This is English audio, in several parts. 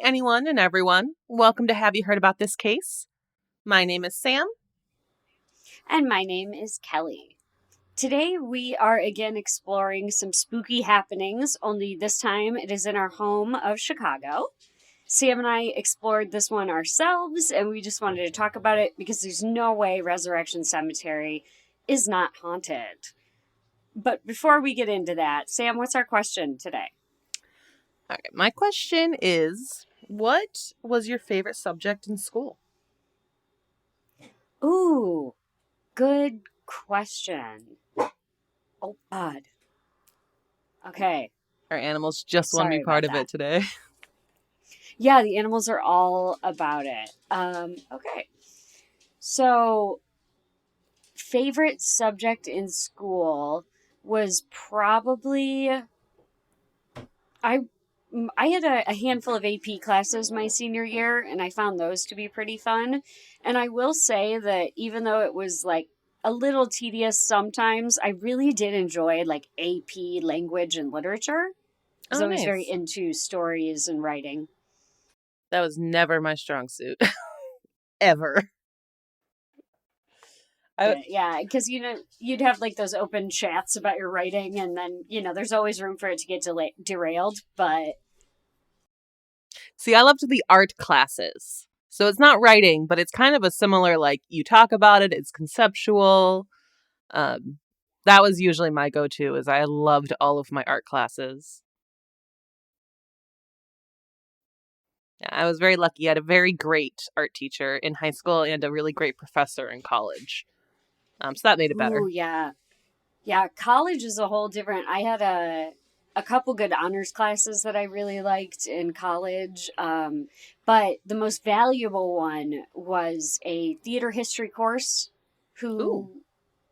anyone and everyone. Welcome to Have You Heard About This Case? My name is Sam. And my name is Kelly. Today we are again exploring some spooky happenings, only this time it is in our home of Chicago. Sam and I explored this one ourselves, and we just wanted to talk about it because there's no way Resurrection Cemetery is not haunted. But before we get into that, Sam, what's our question today? All right, my question is, what was your favorite subject in school? Ooh, good question. Oh, God. Okay. Our animals just want to Sorry be part about of it that. today. Yeah, the animals are all about it. Okay. So, favorite subject in school was probably I I had a handful of AP classes my senior year, and I found those to be pretty fun. And I will say that even though it was like a little tedious sometimes, I really did enjoy like AP language and literature. I was Oh, always very nice. into stories and writing. That was never my strong suit. Ever. I, Yeah, because you'd have like those open chats about your writing, and then there's always room for it to get derailed. But See, I loved the art classes. So it's not writing, but it's kind of a similar, like, you talk about it, it's conceptual. Um, that was usually my go-to, is I loved all of my art classes. Yeah, I was very lucky. I had a very great art teacher in high school and a really great professor in college. So that made it better. ooh, yeah, college is a whole different. I had a couple good honors classes that I really liked in college, but the most valuable one was a theater history course, Ooh.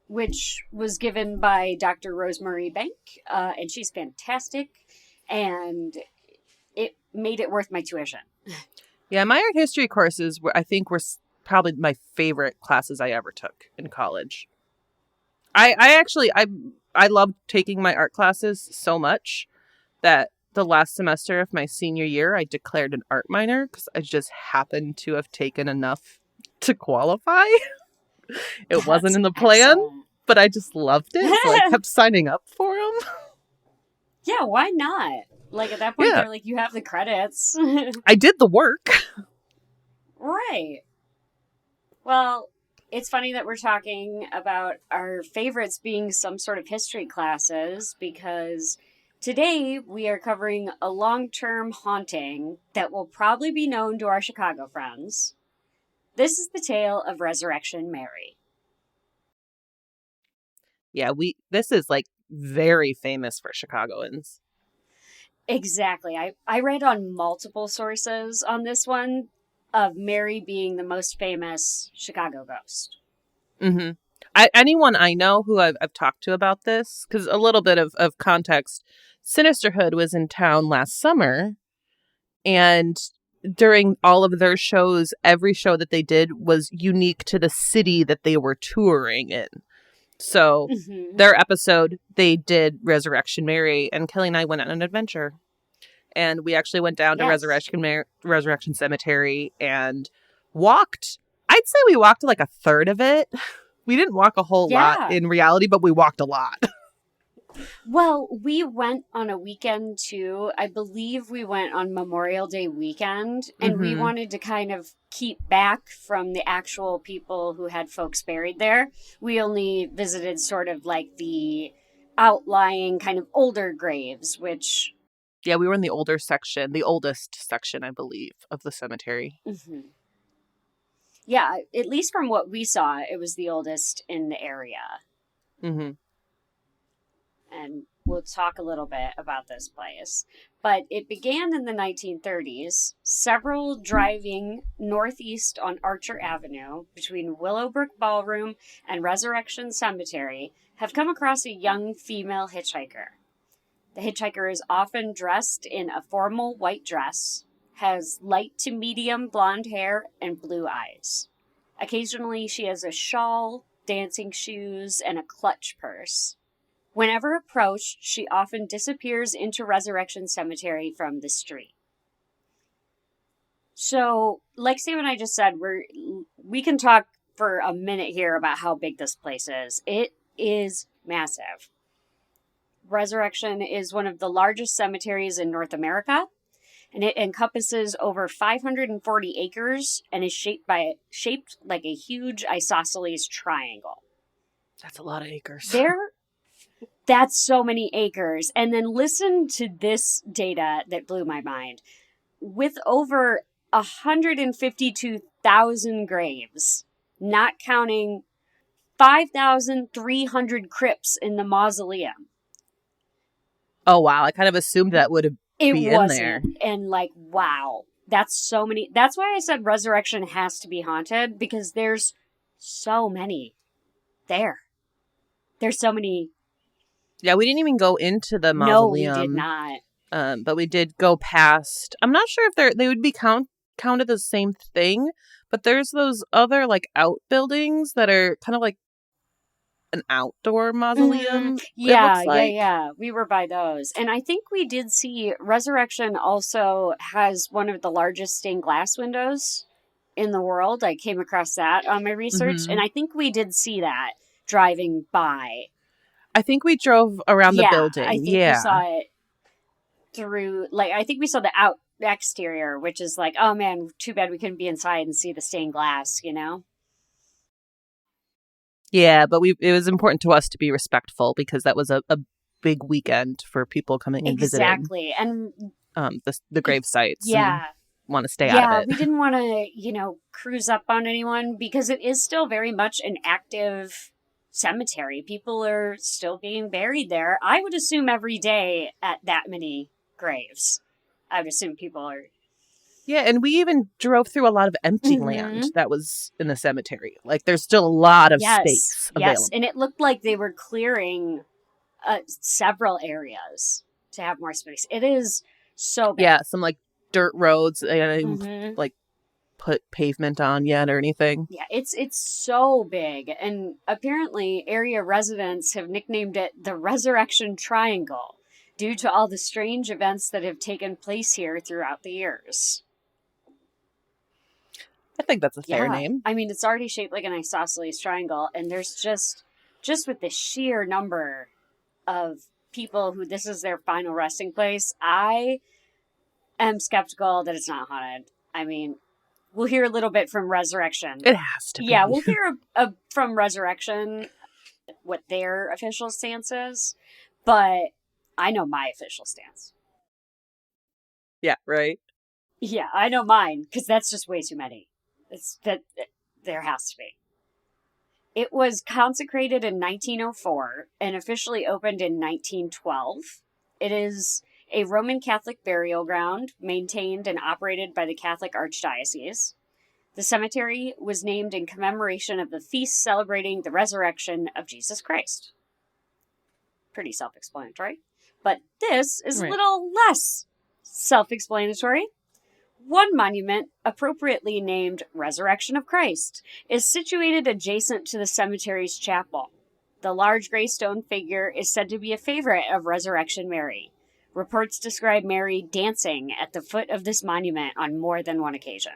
which was given by Dr. Rosemary Bank, and she's fantastic, and it made it worth my tuition. Yeah, my art history courses were, I think, probably my favorite classes I ever took in college. I loved taking my art classes so much that the last semester of my senior year, I declared an art minor because I just happened to have taken enough to qualify. It wasn't That's in the plan, excellent. but I just loved it, so I kept signing up for them. Yeah, why not? Like at that point, Yeah, they're like, you have the credits. I did the work. Right. Well, it's funny that we're talking about our favorites being some sort of history classes because today we are covering a long term haunting that will probably be known to our Chicago friends. This is the tale of Resurrection Mary. Yeah, this is like very famous for Chicagoans. Exactly. I read on multiple sources on this one of Mary being the most famous Chicago ghost. Mm-hmm. Anyone I know who I've talked to about this, because a little bit of context, Sinisterhood was in town last summer, and during all of their shows, every show that they did was unique to the city that they were touring in. So Mm-hmm. their episode, they did Resurrection Mary, and Kelly and I went on an adventure. And we actually went down to Yes. Resurrection Cemetery and walked. I'd say we walked like a third of it. We didn't walk a whole lot Yeah. in reality, but we walked a lot. Well, we went on a weekend too. I believe we went on Memorial Day weekend, and we Mm-hmm. wanted to kind of keep back from the actual people who had folks buried there. We only visited sort of like the outlying kind of older graves, which Yeah, we were in the older section, the oldest section, I believe, of the cemetery. mhm. Yeah, at least from what we saw, it was the oldest in the area. Mm-hmm. And we'll talk a little bit about this place. But it began in the 1930s, several driving northeast on Archer Avenue between Willowbrook Ballroom and Resurrection Cemetery have come across a young female hitchhiker. The hitchhiker is often dressed in a formal white dress, has light to medium blonde hair, and blue eyes. Occasionally, she has a shawl, dancing shoes, and a clutch purse. Whenever approached, she often disappears into Resurrection Cemetery from the street. So, like Sam and I just said, we can talk for a minute here about how big this place is. It is massive. Resurrection is one of the largest cemeteries in North America, and it encompasses over 540 acres and is shaped like a huge isosceles triangle. That's a lot of acres. That's so many acres. And then listen to this data that blew my mind. With over 152,000 graves, not counting 5,300 crypts in the mausoleum. Oh, wow. I kind of assumed that would be in there. And like, wow. That's so many. That's why I said Resurrection has to be haunted, because there's so many there. There's so many. Yeah, we didn't even go into the No, mausoleum. we did not. But we did go past. I'm not sure if they would be counted the same thing, but there's those other like outbuildings that are kind of like an outdoor mausoleum. Yeah. We were by those. And I think we did see Resurrection also has one of the largest stained glass windows in the world. I came across that on my research. Mm-hmm. And I think we did see that driving by. I think we drove around the building. I think we saw it through, like, I think we saw the exterior, which is like, oh man, too bad we couldn't be inside and see the stained glass, you know? Yeah, but it was important to us to be respectful because that was a big weekend for people coming and visiting. Exactly. And the grave sites. Yeah. Want to stay out of it. We didn't want to, cruise up on anyone because it is still very much an active cemetery. People are still being buried there. I would assume every day at that many graves. I would assume people are. Yeah, and we even drove through a lot of empty land that was in the cemetery. Like, there's still a lot of space available. Yes, and it looked like they were clearing several areas to have more space. It is so big. Yeah, some, like, dirt roads and, like, put pavement on yet or anything. Yeah, it's so big. And apparently, area residents have nicknamed it the Resurrection Triangle due to all the strange events that have taken place here throughout the years. I think that's a fair name. I mean, it's already shaped like an isosceles triangle, and there's just with the sheer number of people who this is their final resting place, I am skeptical that it's not haunted. I mean, we'll hear a little bit from Resurrection. It has to be. Yeah, we'll hear from Resurrection what their official stance is, but I know my official stance. Yeah, right? Yeah, I know mine, because that's just way too many. There has to be. It was consecrated in 1904 and officially opened in 1912. It is a Roman Catholic burial ground maintained and operated by the Catholic Archdiocese. The cemetery was named in commemoration of the feast celebrating the resurrection of Jesus Christ. Pretty self-explanatory. But this is a little less self-explanatory. One monument, appropriately named Resurrection of Christ, is situated adjacent to the cemetery's chapel. The large gray stone figure is said to be a favorite of Resurrection Mary. Reports describe Mary dancing at the foot of this monument on more than one occasion.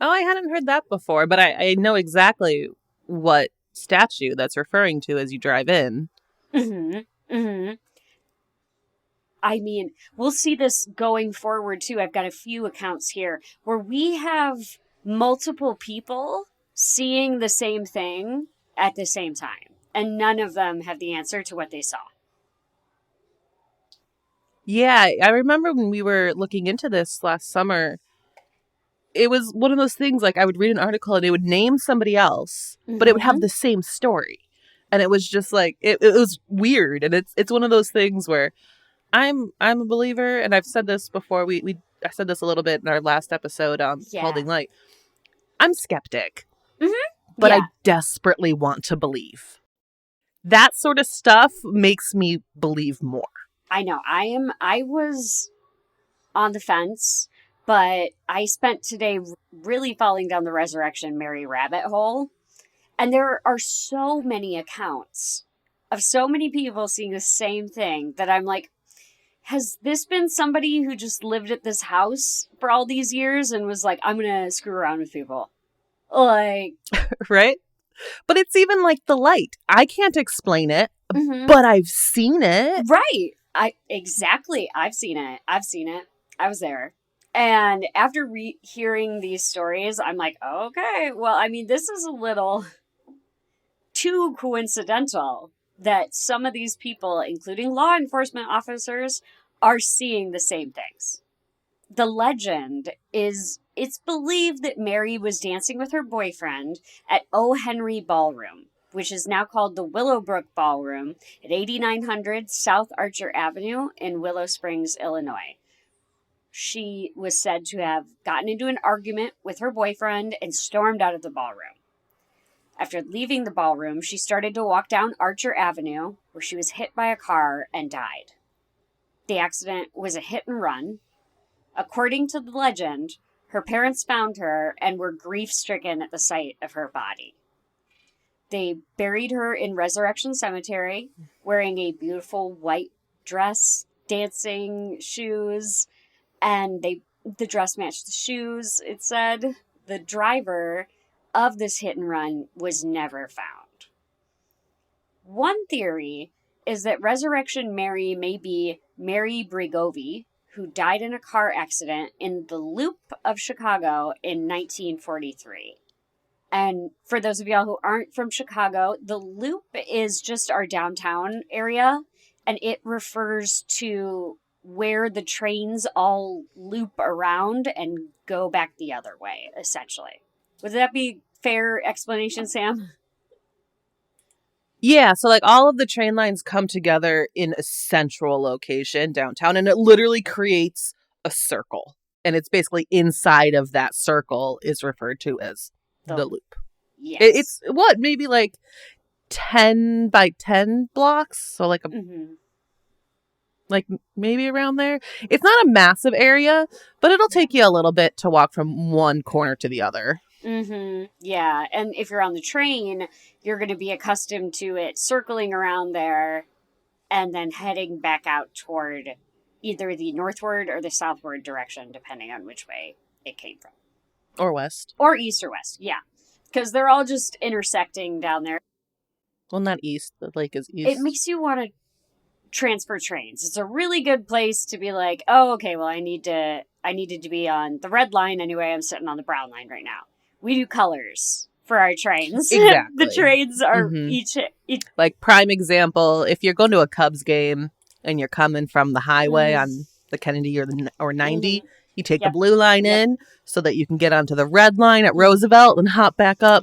Oh, I hadn't heard that before, but I know exactly what statue that's referring to as you drive in. I mean, we'll see this going forward, too. I've got a few accounts here where we have multiple people seeing the same thing at the same time, and none of them have the answer to what they saw. Yeah, I remember when we were looking into this last summer, it was one of those things, like, I would read an article and it would name somebody else, but it would have the same story. And it was just like, it was weird. And it's one of those things where I'm a believer, and I've said this before. I said this a little bit in our last episode on Holding Light. I'm skeptic, but I desperately want to believe. That sort of stuff makes me believe more. I know. I was on the fence, but I spent today really falling down the Resurrection Mary rabbit hole, and there are so many accounts of so many people seeing the same thing that I'm like, has this been somebody who just lived at this house for all these years and was like, I'm going to screw around with people? Like, right? But it's even like the light. I can't explain it, but I've seen it. Right. Exactly. I've seen it. I was there. And after hearing these stories, I'm like, okay, well, I mean, this is a little too coincidental that some of these people, including law enforcement officers, are seeing the same things. The legend is it's believed that Mary was dancing with her boyfriend at O. Henry Ballroom, which is now called the Willowbrook Ballroom at 8900 South Archer Avenue in Willow Springs, Illinois. She was said to have gotten into an argument with her boyfriend and stormed out of the ballroom. After leaving the ballroom, she started to walk down Archer Avenue, where she was hit by a car and died. The accident was a hit and run. According to the legend, her parents found her and were grief-stricken at the sight of her body. They buried her in Resurrection Cemetery, wearing a beautiful white dress, dancing shoes, and the dress matched the shoes, it said. The driver of this hit and run was never found. One theory is that Resurrection Mary may be Mary Bregovi, who died in a car accident in the Loop of Chicago in 1943. And for those of y'all who aren't from Chicago, the Loop is just our downtown area, and it refers to where the trains all loop around and go back the other way, essentially. Would that be fair explanation, Sam? Yeah, so like all of the train lines come together in a central location downtown, and it literally creates a circle. And it's basically inside of that circle is referred to as the loop. Yes. It's what, maybe like 10 by 10 blocks? So like like maybe around there. It's not a massive area, but it'll take you a little bit to walk from one corner to the other. Yeah, and if you're on the train, you're going to be accustomed to it circling around there and then heading back out toward either the northward or the southward direction, depending on which way it came from. Or west. Or east or west, yeah. Because they're all just intersecting down there. Well, not east. The lake is east. It makes you want to transfer trains. It's a really good place to be like, oh, okay, well, I needed to be on the red line anyway. I'm sitting on the brown line right now. We do colors for our trains. Exactly. The trains are each like prime example, if you're going to a Cubs game and you're coming from the highway on the Kennedy or 90, you take the blue line in so that you can get onto the red line at Roosevelt and hop back up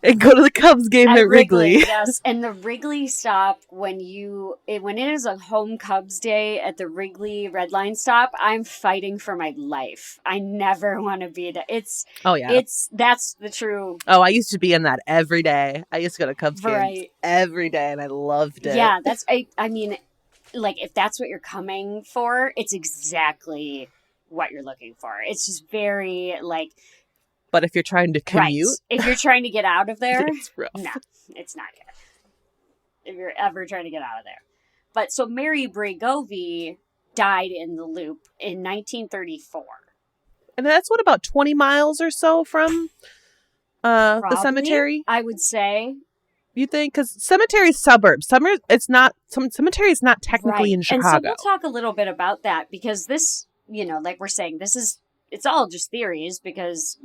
and go to the Cubs game at Wrigley. Yes, and the Wrigley stop, when it is a home Cubs day at the Wrigley Red Line stop, I'm fighting for my life. I never want to be there. That's the true. Oh, I used to be in that every day. I used to go to Cubs games every day, and I loved it. Yeah, I mean, like, if that's what you're coming for, it's exactly what you're looking for. It's just very, like... But if you're trying to commute... Right. If you're trying to get out of there... It's rough. No, it's not good. If you're ever trying to get out of there. But so Mary Bregovi died in the Loop in 1934. And that's what, about 20 miles or so from the cemetery? I would say. You think? Because cemetery is suburbs. Cemetery is not technically in Chicago. And so we'll talk a little bit about that, because this... like we're saying, it's all just theories, because,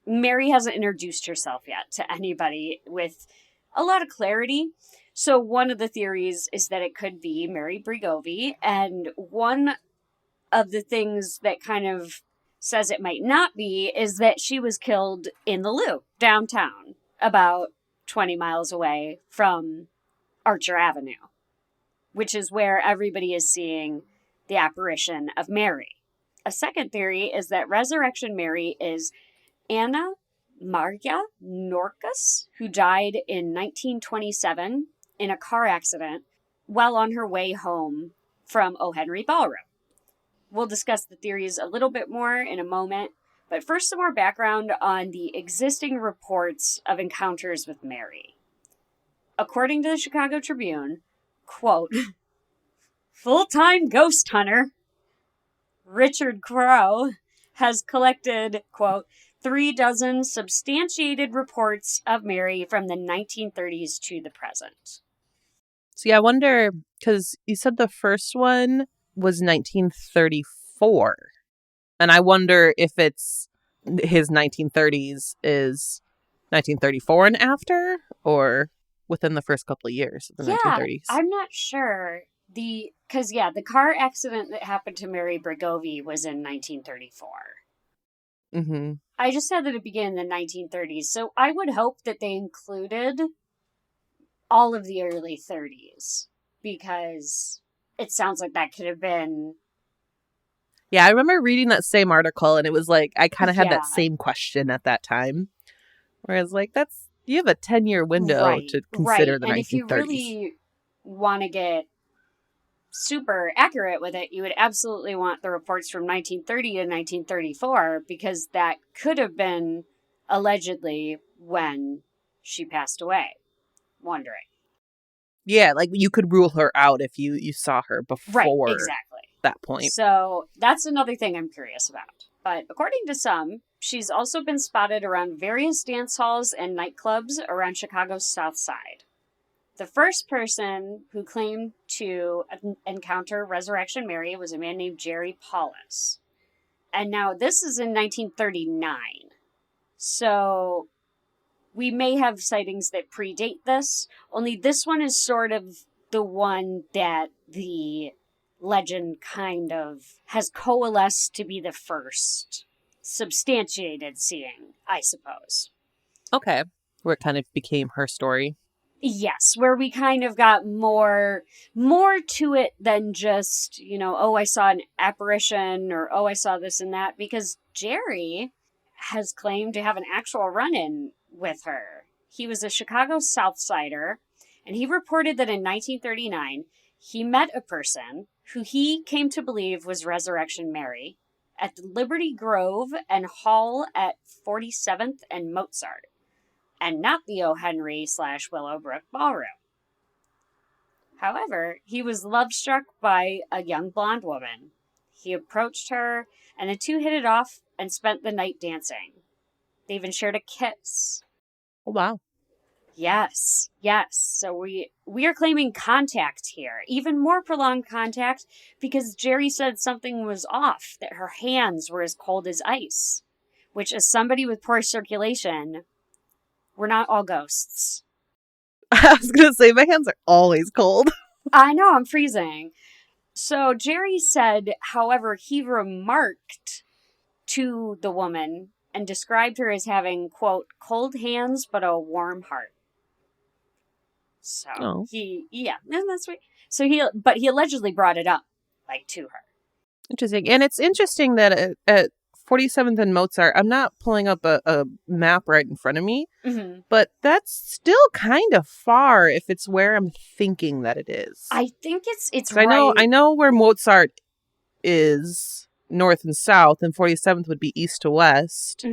Mary hasn't introduced herself yet to anybody with a lot of clarity. So one of the theories is that it could be Mary Bregovi. And one of the things that kind of says it might not be is that she was killed in the Loop downtown, about 20 miles away from Archer Avenue, which is where everybody is seeing the apparition of Mary. A second theory is that Resurrection Mary is Anna Maria Norcus, who died in 1927 in a car accident while on her way home from O. Henry Ballroom. We'll discuss the theories a little bit more in a moment, but first some more background on the existing reports of encounters with Mary. According to the Chicago Tribune, quote, full-time ghost hunter, Richard Crowe, has collected, quote, 36 substantiated reports of Mary from the 1930s to the present. See, I wonder, because you said the first one was 1934. And I wonder if it's his 1930s is 1934 and after, or within the first couple of years of the 1930s. I'm not sure. The car accident that happened to Mary Bregovi was in 1934. Mm-hmm. I just said that it began in the 1930s, so I would hope that they included all of the early 30s, because it sounds like that could have been... Yeah, I remember reading that same article, and it was like, I kind of had that Yeah. same question at that time. Whereas, like, you have a 10-year window to consider the 1930s. And if you really want to get super accurate with it, you would absolutely want the reports from 1930 to 1934, because that could have been allegedly when she passed away. Wondering. Yeah, like you could rule her out if you saw her before exactly. that point. So that's another thing I'm curious about. But according to some, she's also been spotted around various dance halls and nightclubs around Chicago's South Side. The first person who claimed to encounter Resurrection Mary was a man named Jerry Paulus. And now this is in 1939. So we may have sightings that predate this, only this one is sort of the one that the legend kind of has coalesced to be the first substantiated seeing, I suppose. Okay. Where it kind of became her story. Yes, where we kind of got more to it than just, oh, I saw an apparition, or oh, I saw this and that, because Jerry has claimed to have an actual run-in with her. He was a Chicago South Sider, and he reported that in 1939, he met a person who he came to believe was Resurrection Mary at the Liberty Grove and Hall at 47th and Mozart, and not the O. Henry / Willowbrook Ballroom. However, he was love-struck by a young blonde woman. He approached her, and the two hit it off and spent the night dancing. They even shared a kiss. Oh, wow. Yes. So we are claiming contact here, even more prolonged contact, because Jerry said something was off, that her hands were as cold as ice, which, as somebody with poor circulation, we're not all ghosts. I was going to say, my hands are always cold. I know, I'm freezing. So Jerry said, however, he remarked to the woman and described her as having, quote, cold hands but a warm heart. So isn't that sweet? So he allegedly brought it up, like, to her. Interesting. And it's interesting that at 47th and Mozart, I'm not pulling up a map right in front of me, but that's still kind of far if it's where I'm thinking that it is. I think it's right. I know where Mozart is north and south, and 47th would be east to west.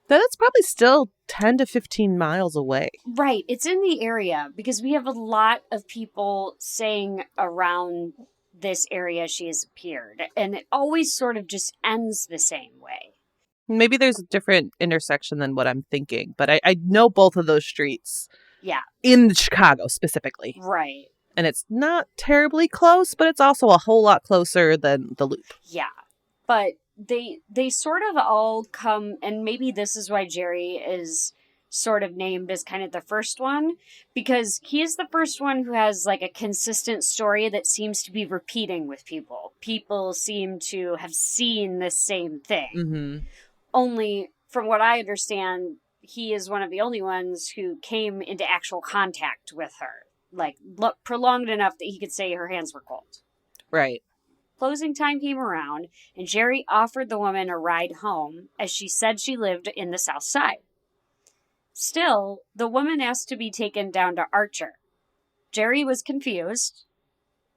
That's probably still 10 to 15 miles away. Right. It's in the area, because we have a lot of people saying around this area she has appeared, and it always sort of just ends the same way. Maybe there's a different intersection than what I'm thinking, but I know both of those streets. Yeah. In Chicago specifically. Right. And it's not terribly close, but it's also a whole lot closer than the Loop. Yeah. But they sort of all come, and maybe this is why Jerry is sort of named as kind of the first one, because he is the first one who has like a consistent story that seems to be repeating with people. People seem to have seen the same thing. Only, from what I understand, he is one of the only ones who came into actual contact with her. Like, prolonged enough that he could say her hands were cold. Right. Closing time came around, and Jerry offered the woman a ride home, as she said she lived in the South Side. Still, the woman asked to be taken down to Archer. Jerry was confused.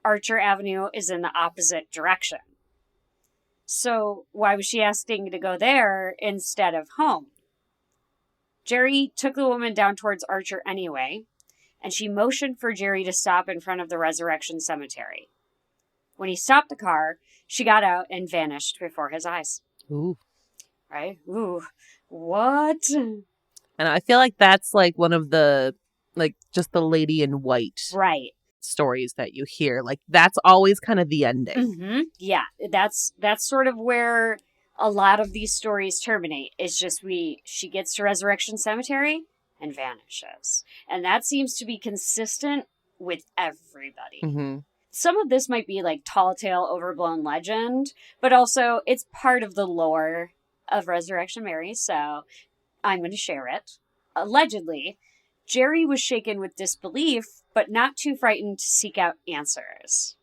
Archer Avenue is in the opposite direction. So why was she asking to go there instead of home? Jerry took the woman down towards Archer anyway, and she motioned for Jerry to stop in front of the Resurrection Cemetery. When he stopped the car, she got out and vanished before his eyes. Ooh. Right? Ooh. What? And I feel like that's like one of the, like, just the lady in white Right. stories that you hear. Like, that's always kind of the ending. Mm-hmm. Yeah, that's sort of where a lot of these stories terminate. It's just she gets to Resurrection Cemetery and vanishes. And that seems to be consistent with everybody. Mm-hmm. Some of this might be like tall tale, overblown legend, but also it's part of the lore of Resurrection Mary, so I'm going to share it. Allegedly, Jerry was shaken with disbelief, but not too frightened to seek out answers.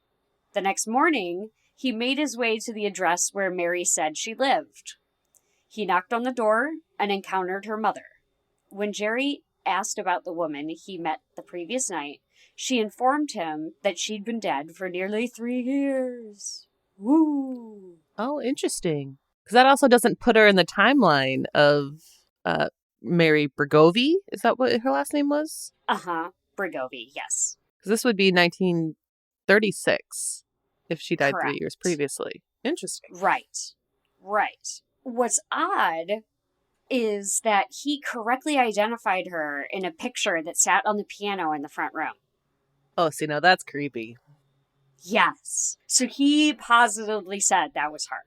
The next morning, he made his way to the address where Mary said she lived. He knocked on the door and encountered her mother. When Jerry asked about the woman he met the previous night, she informed him that she'd been dead for nearly 3 years. Woo! Oh, interesting. Because that also doesn't put her in the timeline of Mary Bergovie. Is that what her last name was? Uh-huh. Brigovy, yes. Because this would be 1936 if she died 3 years Correct. previously. Interesting. Right. What's odd is that he correctly identified her in a picture that sat on the piano in the front room. Oh, see, now that's creepy. Yes. So he positively said that was her.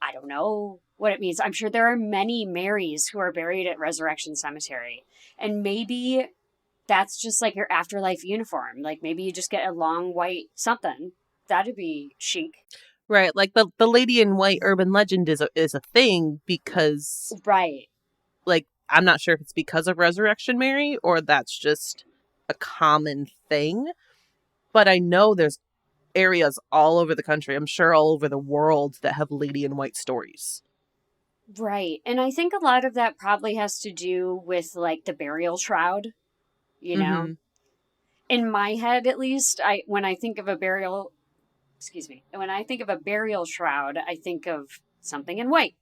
I don't know what it means. I'm sure there are many Marys who are buried at Resurrection Cemetery. And maybe that's just like your afterlife uniform. Like maybe you just get a long white something. That'd be chic. Right, like the lady in white urban legend is a thing because, right, like, I'm not sure if it's because of Resurrection Mary or that's just a common thing, but I know there's areas all over the country, I'm sure all over the world, that have lady in white stories. Right, and I think a lot of that probably has to do with like the burial shroud, you know. Mm-hmm. In my head, at least, when I think of a burial shroud, I think of something in white.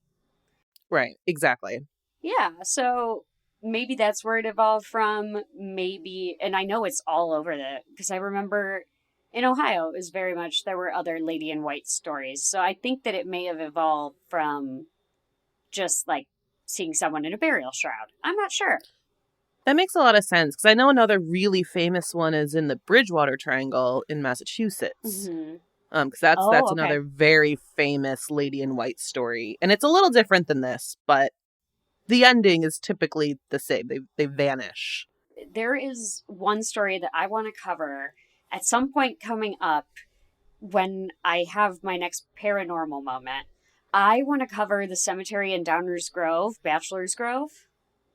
Right, exactly. Yeah, so maybe that's where it evolved from. Maybe, and I know it's all over because I remember in Ohio, it was very much, there were other lady in white stories. So I think that it may have evolved from just like seeing someone in a burial shroud. I'm not sure. That makes a lot of sense because I know another really famous one is in the Bridgewater Triangle in Massachusetts. Mm-hmm. Because that's Okay. another very famous lady in white story, and it's a little different than this, but the ending is typically the same. They vanish. There is one story that I want to cover at some point coming up when I have my next paranormal moment. I want to cover the cemetery in Downers Grove, Bachelor's Grove.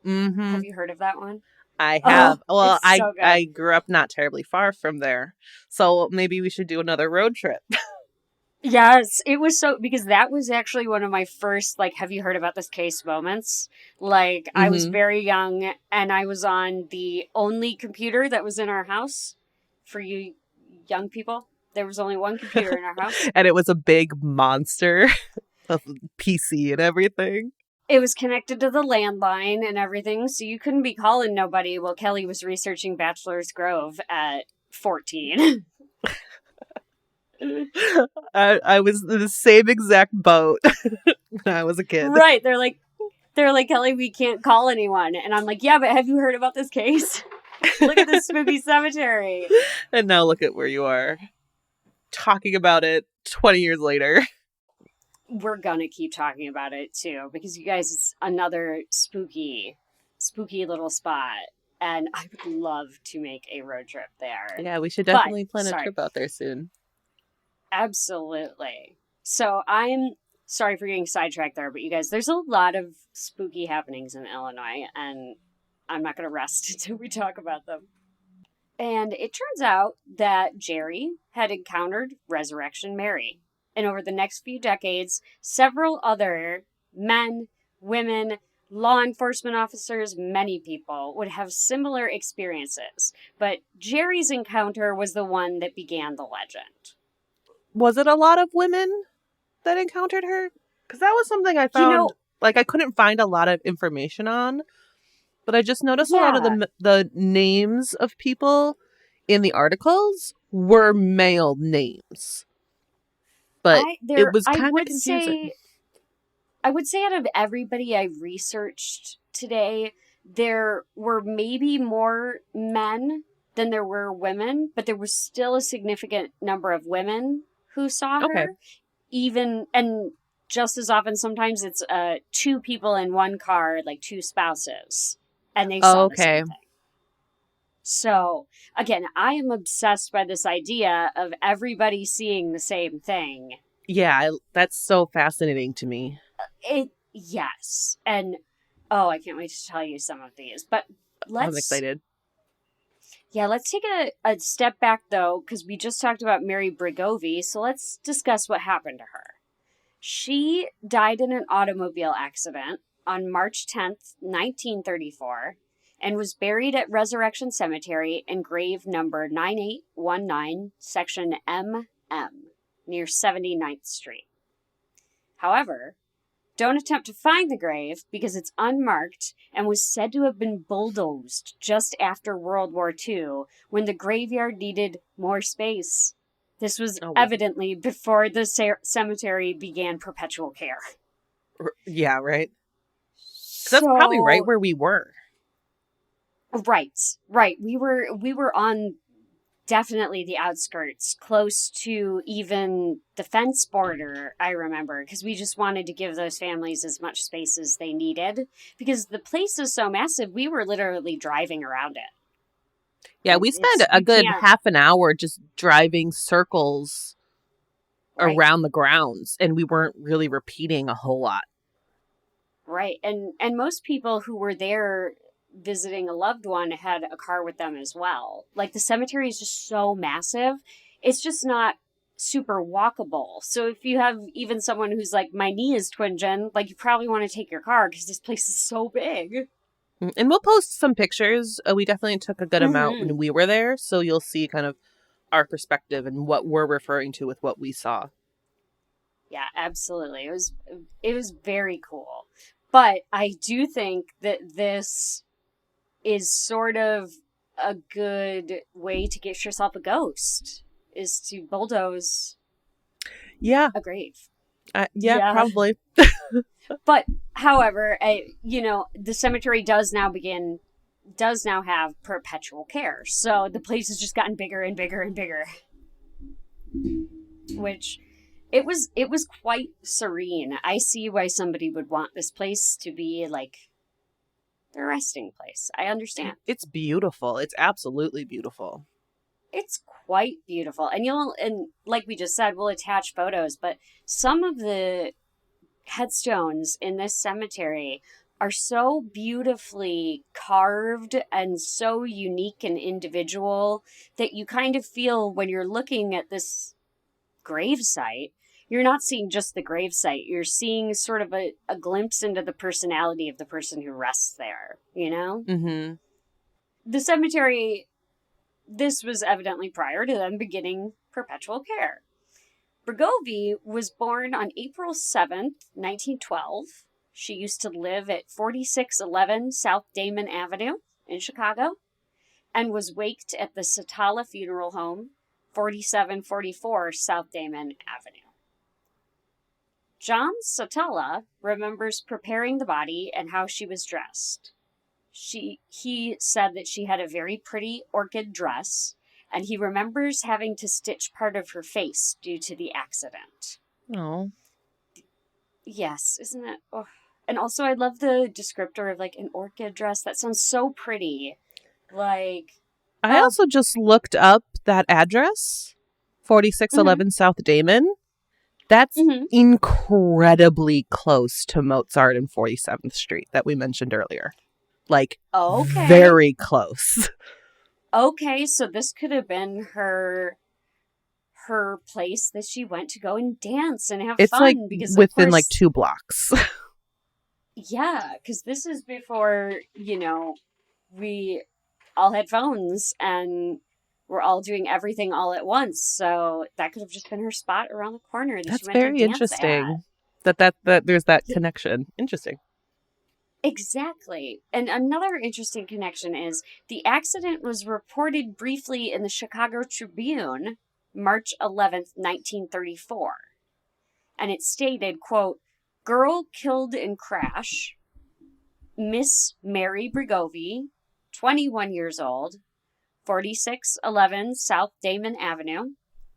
Mm-hmm. Have you heard of that one? I have. Well, so I grew up not terribly far from there, so maybe we should do another road trip. Yes, it was because that was actually one of my first, like, have you heard about this case moments? Like, I was very young and I was on the only computer that was in our house. For you young people, there was only one computer in our house. And it was a big monster of PC and everything. It was connected to the landline and everything, so you couldn't be calling nobody while Kelly was researching Bachelor's Grove at 14. I was in the same exact boat when I was a kid. Right. They're like, Kelly, we can't call anyone. And I'm like, yeah, but have you heard about this case? Look at this spooky cemetery. And now look at where you are, talking about it 20 years later. We're gonna keep talking about it too, because you guys, it's another spooky little spot. And I would love to make a road trip there. Yeah, we should definitely plan a trip out there soon. Absolutely. So I'm sorry for getting sidetracked there, but you guys, there's a lot of spooky happenings in Illinois, and I'm not going to rest until we talk about them. And it turns out that Jerry had encountered Resurrection Mary. And over the next few decades, several other men, women, law enforcement officers, many people would have similar experiences. But Jerry's encounter was the one that began the legend. Was it a lot of women that encountered her? Because that was something I found, like, I couldn't find a lot of information on. But I just noticed a lot of the names of people in the articles were male names. but it was I kind of would confusing. say out of everybody I researched today, there were maybe more men than there were women, but there was still a significant number of women who saw Okay. her. Even, and just as often, sometimes it's two people in one car, like two spouses, and they saw the Okay. same thing. So, again, I am obsessed by this idea of everybody seeing the same thing. Yeah, that's so fascinating to me. Yes. And oh, I can't wait to tell you some of these. But I'm let's excited. let's take a step back though, because we just talked about Mary Brigovi, so let's discuss what happened to her. She died in an automobile accident on March 10th, 1934, and was buried at Resurrection Cemetery in grave number 9819, section MM, near 79th Street. However, don't attempt to find the grave because it's unmarked and was said to have been bulldozed just after World War II when the graveyard needed more space. This was Oh, evidently before the cemetery began perpetual care. yeah, right. Because that's probably right So, where we were. right. We were on definitely the outskirts, close to even the fence border, I remember, because we just wanted to give those families as much space as they needed. Because the place is so massive, we were literally driving around it. Yeah, we spent a You good can't, half an hour just driving circles right? around the grounds, and we weren't really repeating a whole lot. Right. And most people who were there visiting a loved one had a car with them as well. Like the cemetery is just so massive. It's just not super walkable. So if you have even someone who's like, my knee is twinging, like you probably want to take your car because this place is so big. And we'll post some pictures. We definitely took a good amount when Mm-hmm. we were there, so you'll see kind of our perspective and what we're referring to with what we saw. Yeah, absolutely. It was very cool. But I do think that this is sort of a good way to get yourself a ghost is to bulldoze Yeah, a grave. yeah, Yeah. probably. But however, the cemetery does now have perpetual care. So the place has just gotten bigger and bigger and bigger. Which it was quite serene. I see why somebody would want this place to be like their resting place. I understand. It's beautiful. It's absolutely beautiful. It's quite beautiful. And like we just said, we'll attach photos, but some of the headstones in this cemetery are so beautifully carved and so unique and individual that you kind of feel when you're looking at this grave site, you're not seeing just the grave site. You're seeing sort of a glimpse into the personality of the person who rests there, you know? Mm-hmm. The cemetery, this was evidently prior to them beginning perpetual care. Brigovi was born on April 7th, 1912. She used to live at 4611 South Damon Avenue in Chicago and was waked at the Satala Funeral Home, 4744 South Damon Avenue. John Satala remembers preparing the body and how she was dressed. He said that she had a very pretty orchid dress, and he remembers having to stitch part of her face due to the accident. Oh. Yes, isn't it? Oh. And also, I love the descriptor of like an orchid dress. That sounds so pretty. Like, I also just looked up that address, 4611 South Damon. That's incredibly close to Mozart and 47th Street that we mentioned earlier. Like, okay, very close. Okay, so this could have been her place that she went to go and dance and have It's fun like because within of course, like 2 blocks. yeah, because this is before we all had phones and we're all doing everything all at once. So that could have just been her spot around the corner that That's she went very to dance interesting. at. That there's that Yeah, connection. Interesting. exactly. And another interesting connection is the accident was reported briefly in the Chicago Tribune, March 11th, 1934. and it stated, quote, "Girl killed in crash, Miss Mary Brigovi, 21 years old, 4611 South Damon Avenue,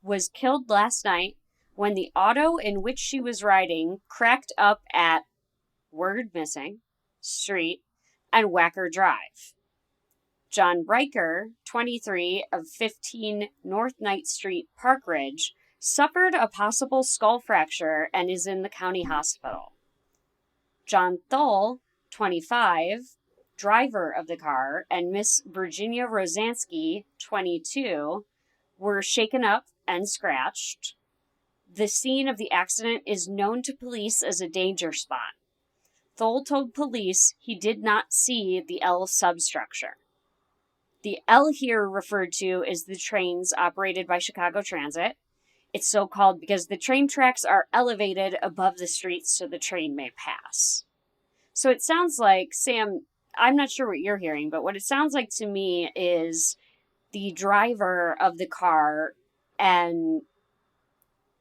was killed last night when the auto in which she was riding cracked up at word missing Street and Wacker Drive. John Riker, 23 of 15 North Ninth Street, Park Ridge, suffered a possible skull fracture and is in the county hospital. John Thull, 25, driver of the car, and Miss Virginia Rosansky, 22, were shaken up and scratched. The scene of the accident is known to police as a danger spot. Thull told police he did not see the L substructure. The L here referred to is the trains operated by Chicago Transit. It's so called because the train tracks are elevated above the streets so the train may pass. So it sounds like, Sam, I'm not sure what you're hearing, but what it sounds like to me is the driver of the car and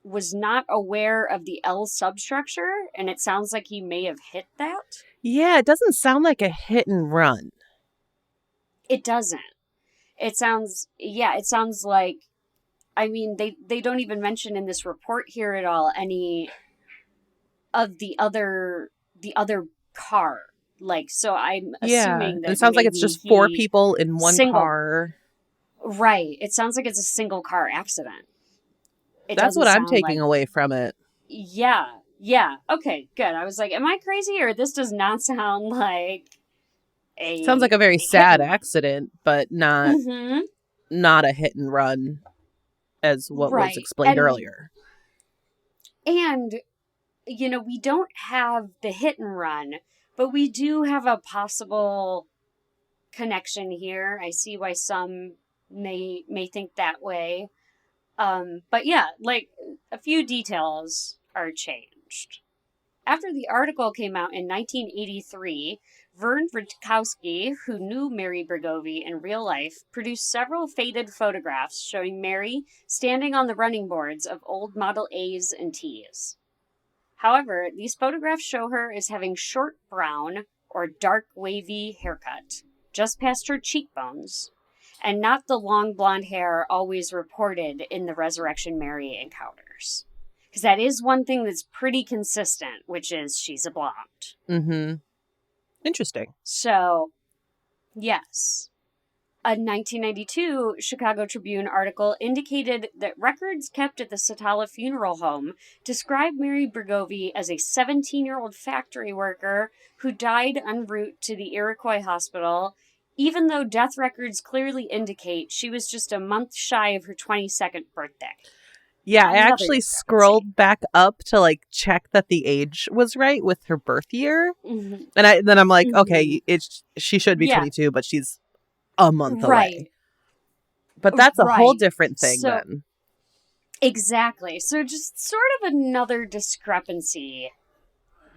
was not aware of the L substructure, and it sounds like he may have hit that. Yeah, it doesn't sound like a hit and run. It doesn't. It sounds like, I mean, they don't even mention in this report here at all any of the other car. Like, so I'm assuming that it sounds like it's just 4 people in one car. Right. It sounds like it's a single car accident. That's what I'm taking away from it. Yeah. Yeah. Okay, good. I was like, am I crazy, or this does not sound like it sounds like a very sad accident, but not a hit and run as what was explained earlier. And, you know, we don't have the hit and run, but we do have a possible connection here. I see why some may think that way. But yeah, like, a few details are changed. After the article came out in 1983, Vern Rutkowski, who knew Mary Brigovi in real life, produced several faded photographs showing Mary standing on the running boards of old Model A's and T's. However, these photographs show her as having short brown or dark wavy haircut, just past her cheekbones, and not the long blonde hair always reported in the Resurrection Mary encounters. Because that is one thing that's pretty consistent, which is she's a blonde. Mm-hmm. Interesting. So, yes. A 1992 Chicago Tribune article indicated that records kept at the Satala Funeral Home described Mary Brigovi as a 17-year-old factory worker who died en route to the Iroquois Hospital, even though death records clearly indicate she was just a month shy of her 22nd birthday. Yeah, I actually scrolled back up to like check that the age was right with her birth year. Mm-hmm. And then I'm like, okay, she should be 22, but she's a month away. But that's a whole different thing then. Exactly. So just sort of another discrepancy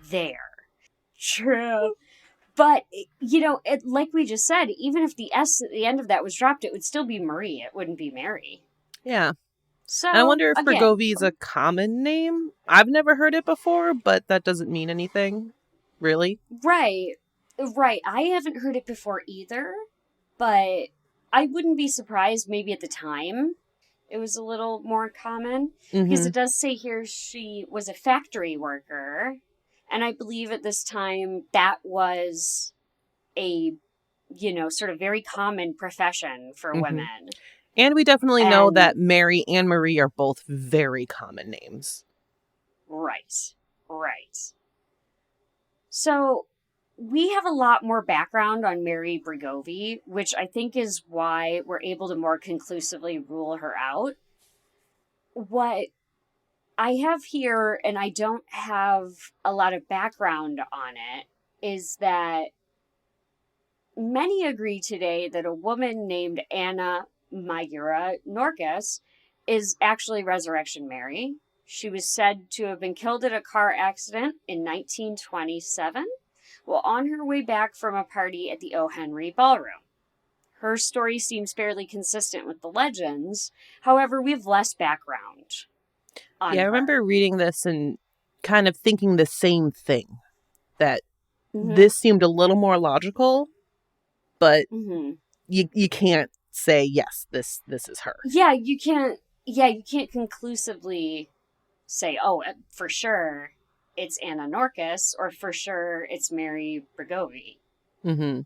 there. True. But, you know, like we just said, even if the S at the end of that was dropped, it would still be Marie. It wouldn't be Mary. Yeah. So, I wonder if Brigovi is a common name. I've never heard it before, but that doesn't mean anything, really. Right. I haven't heard it before either, but I wouldn't be surprised maybe at the time it was a little more common. Because it does say here she was a factory worker, and I believe at this time that was a, you know, sort of very common profession for women. And we definitely know that Mary and Marie are both very common names. Right. So we have a lot more background on Mary Brigovi, which I think is why we're able to more conclusively rule her out. What I have here, and I don't have a lot of background on it, is that many agree today that a woman named Anna Magura Norcas is actually Resurrection Mary. She was said to have been killed in a car accident in 1927 while on her way back from a party at the O. Henry Ballroom. Her story seems fairly consistent with the legends. However, we have less background on her. I remember reading this in kind of thinking the same thing, that Mm-hmm. this seemed a little more logical, but Mm-hmm. you can't say, yes, this is her. Yeah, you can't. Yeah, you can't conclusively say, oh, for sure it's Anna Norcus, or for sure it's Mary Bregovy. Mm-hmm.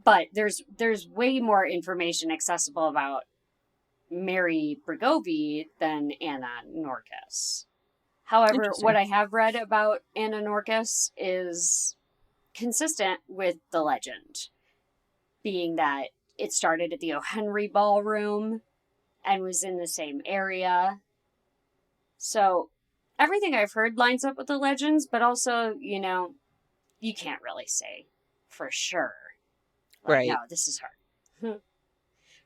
But there's way more information accessible about Mary Bregovy than Anna Norcus. However, what Interesting. I have read about Anna Norcus is consistent with the legend, being that it started at the O'Henry Ballroom and was in the same area. So everything I've heard lines up with the legends, but also, you can't really say for sure. Like, no, Right. this is her.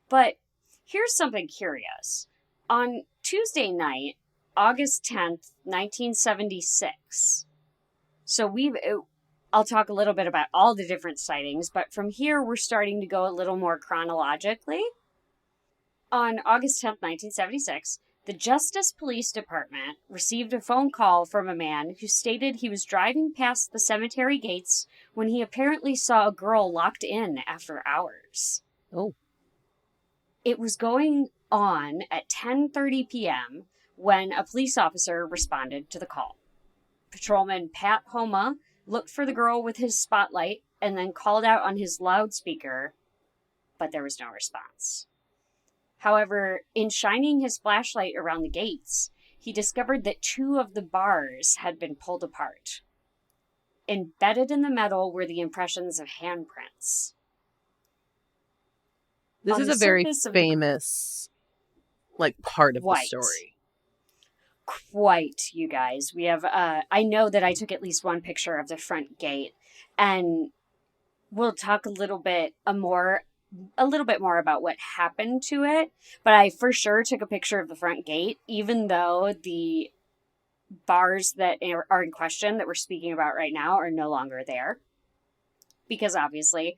But here's something curious. On Tuesday night, August 10th, 1976. So I'll talk a little bit about all the different sightings, but from here we're starting to go a little more chronologically. On August 10th, 1976, the Justice Police Department received a phone call from a man who stated he was driving past the cemetery gates when he apparently saw a girl locked in after hours. Oh. It was going on at 10:30 p.m. when a police officer responded to the call. Patrolman Pat Homa looked for the girl with his spotlight and then called out on his loudspeaker, but there was no response. However, in shining his flashlight around the gates, he discovered that 2 of the bars had been pulled apart. Embedded in the metal were the impressions of handprints. This On is the a very surface of famous, part of the White. story. Quite, you guys. We have, I know that I took at least one picture of the front gate, and we'll talk a little bit more about what happened to it, but I for sure took a picture of the front gate, even though the bars that are in question that we're speaking about right now are no longer there. Because obviously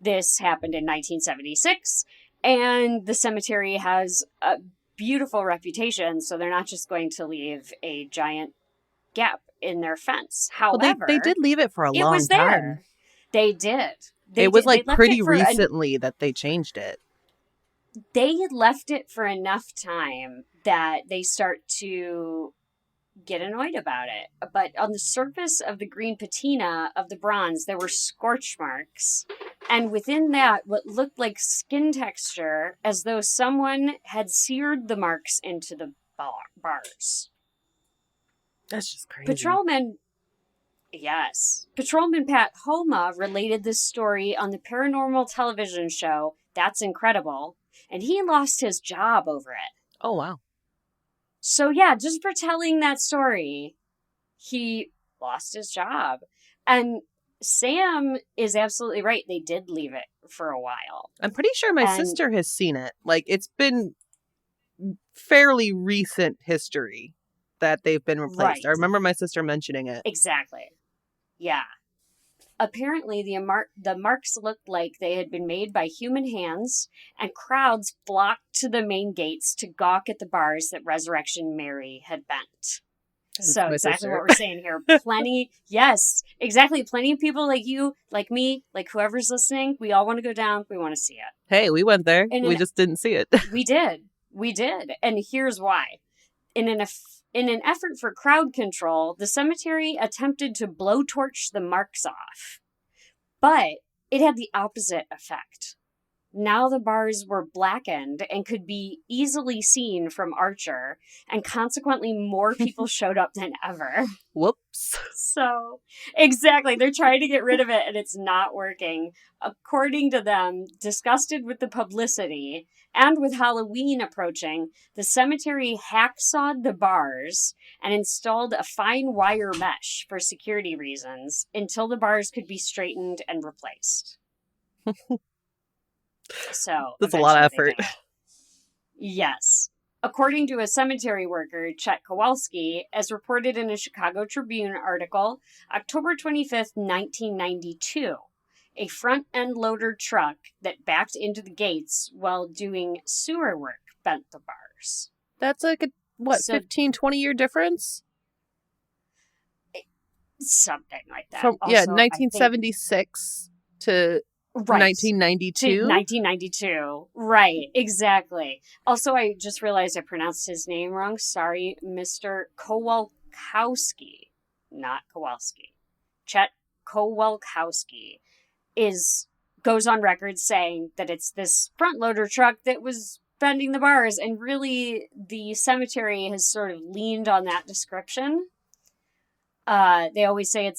this happened in 1976, and the cemetery has a beautiful reputation, so they're not just going to leave a giant gap in their fence. However, well, they did leave it for a it long was there. time. They did. It was They left pretty it recently that they changed it. They had left it for enough time that they start to get annoyed about it. But on the surface of the green patina of the bronze, there were scorch marks. And within that, what looked like skin texture, as though someone had seared the marks into the bars. That's just crazy. Patrolman Pat Homa related this story on the paranormal television show That's Incredible, and he lost his job over it. Oh, wow. So yeah, just for telling that story, he lost his job. And Sam is absolutely right. They did leave it for a while. I'm pretty sure my sister has seen it. It's been fairly recent history that they've been replaced. Right. I remember my sister mentioning it. Exactly. Yeah. Apparently, the marks looked like they had been made by human hands, and crowds flocked to the main gates to gawk at the bars that Resurrection Mary had bent. So exactly what we're saying here. Yes, exactly. Plenty of people like you, like me, like whoever's listening, we all want to go down. We want to see it. Hey, we went there. We just didn't see it. We did. And here's why. In an effort for crowd control, the cemetery attempted to blowtorch the marks off. But it had the opposite effect. Now the bars were blackened and could be easily seen from Archer, and consequently more people showed up than ever. Whoops. So, exactly, they're trying to get rid of it and it's not working. According to them, disgusted with the publicity and with Halloween approaching, the cemetery hacksawed the bars and installed a fine wire mesh for security reasons until the bars could be straightened and replaced. So that's a lot of effort. Yes. According to a cemetery worker, Chet Kowalski, as reported in a Chicago Tribune article, October 25th, 1992, a front-end loader truck that backed into the gates while doing sewer work bent the bars. That's 15, 20-year difference? something like that. From Also, I think 1976 to right to 1992. 1992. Right, exactly. Also, I just realized I pronounced his name wrong. Sorry, Mr. Kowalkowski, not Kowalski. Chet Kowalkowski is goes on record saying that it's this front loader truck that was bending the bars, and really the cemetery has sort of leaned on that description. They always say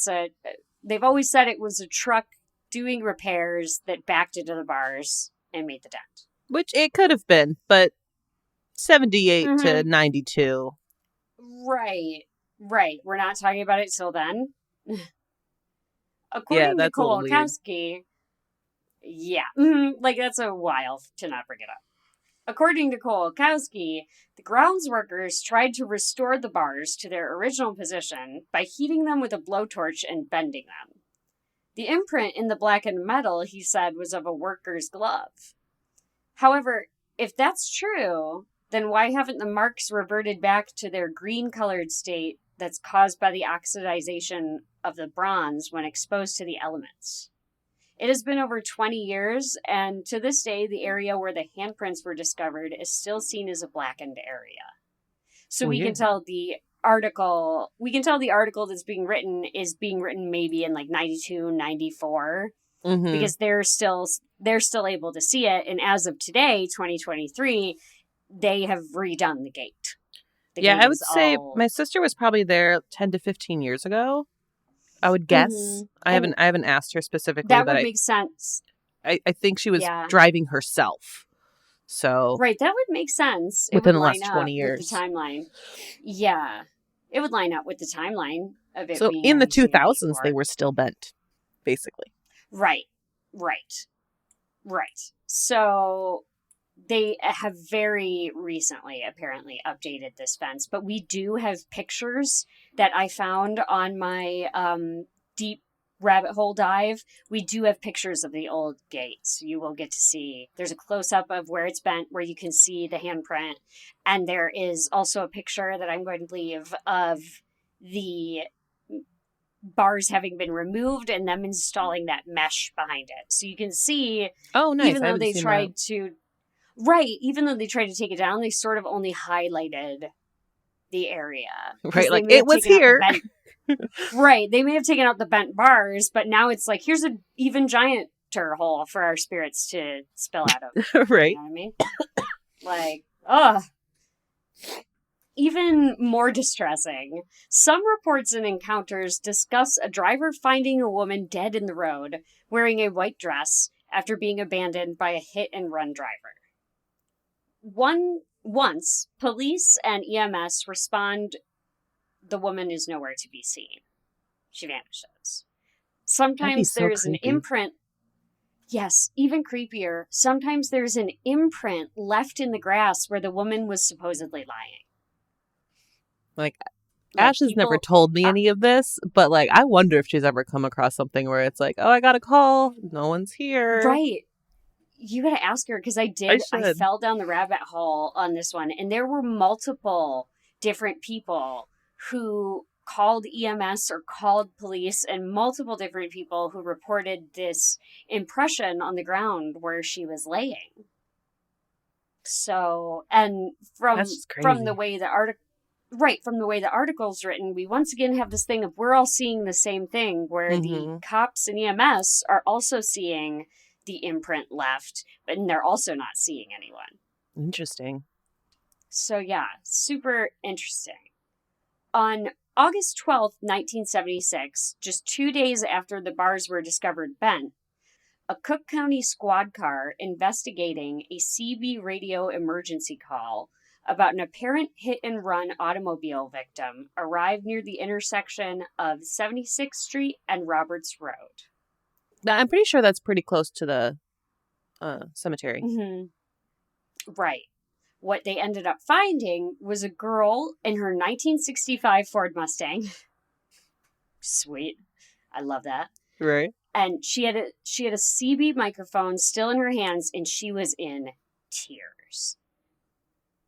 they've always said it was a truck doing repairs that backed into the bars and made the dent. Which it could have been, but 78 to Mm-hmm. 92. Right, right. We're not talking about it till then. Yeah, According to that's a little weird. Kowalkowski, yeah, like that's a while to not bring it up. According to Kowalkowski, the grounds workers tried to restore the bars to their original position by heating them with a blowtorch and bending them. The imprint in the blackened metal, he said, was of a worker's glove. However, if that's true, then why haven't the marks reverted back to their green-colored state that's caused by the oxidization of the bronze when exposed to the elements? It has been over 20 years, and to this day, the area where the handprints were discovered is still seen as a blackened area. So we can Weird. tell the article that's being written is being written maybe in like 92, 94, Mm-hmm. because they're still able to see it. And as of today, 2023, they have redone the gate. The Yeah, gate I would is say all my sister was probably there 10 to 15 years ago. I would guess. and I haven't asked her specifically, that but would make sense. I think she was Yeah. driving herself. So Right, that would make sense. It within would the line last 20 up with the years. timeline. Yeah. It would line up with the timeline of it So being in the 2000s, they 1994. were still bent, basically. Right. Right. Right. So they have very recently apparently updated this fence, but we do have pictures that I found on my deep rabbit hole dive. We do have pictures of the old gates. You will get to see. There's a close up of where it's bent, where you can see the handprint, and there is also a picture that I'm going to leave of the bars having been removed and them installing that mesh behind it. So you can see, Oh, nice. even I though haven't they seen that. tried to, right, even though they tried to take it down, they sort of only highlighted the area. Right, They like may it have was taken out here. the bent, right, they may have taken out the bent bars, but now it's like, here's an even gianter hole for our spirits to spill out of. Right. You know what I mean? Like, ugh. Even more distressing, some reports and encounters discuss a driver finding a woman dead in the road wearing a white dress after being abandoned by a hit-and-run driver. Once, police and EMS respond, the woman is nowhere to be seen. She vanishes. That'd be Sometimes so there's an creepy. imprint. Yes, even creepier. Sometimes there's an imprint left in the grass where the woman was supposedly lying. Like, Like Ash has never people, told me any of this, but like, I wonder if she's ever come across something where it's like, oh, I got a call. No one's here. right. You gotta ask her, because I should. fell down the rabbit hole on this one, and there were multiple different people who called EMS or called police, and multiple different people who reported this impression on the ground where she was laying. So, and That's just from the crazy. way the article, right, from the way the article's written, we once again have this thing of we're all seeing the same thing, where the Mm-hmm. cops and EMS are also seeing the imprint left, but they're also not seeing anyone. Interesting. So yeah, super interesting. On August 12th, 1976, just 2 days after the bars were discovered bent, a Cook County squad car investigating a CB radio emergency call about an apparent hit-and-run automobile victim arrived near the intersection of 76th Street and Roberts Road. Now, I'm pretty sure that's pretty close to the cemetery. Mm-hmm. Right. What they ended up finding was a girl in her 1965 Ford Mustang. Sweet. I love that. Right. And she had a CB microphone still in her hands, and she was in tears.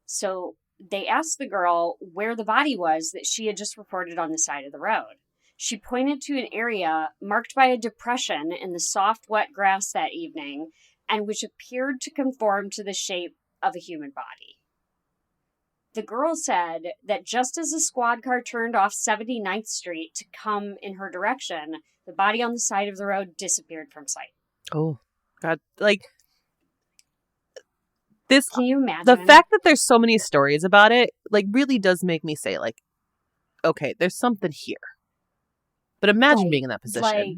So they asked the girl where the body was that she had just reported on the side of the road. She pointed to an area marked by a depression in the soft, wet grass that evening, and which appeared to conform to the shape of a human body. The girl said that just as a squad car turned off 79th Street to come in her direction, the body on the side of the road disappeared from sight. Oh, God. Like, this, Can you imagine? the fact that there's so many stories about it, like, really does make me say, like, okay, there's something here. But imagine being in that position. Like,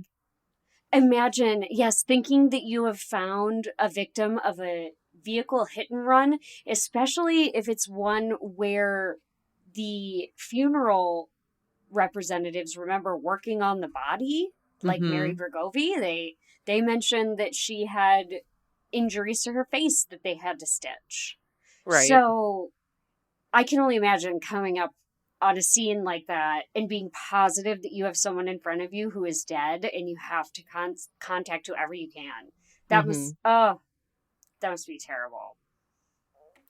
imagine, yes, thinking that you have found a victim of a vehicle hit and run, especially if it's one where the funeral representatives remember working on the body, like Mary Bergovi. They mentioned that she had injuries to her face that they had to stitch. Right. So I can only imagine coming up on a scene like that and being positive that you have someone in front of you who is dead and you have to contact whoever you can. That was, that must be terrible.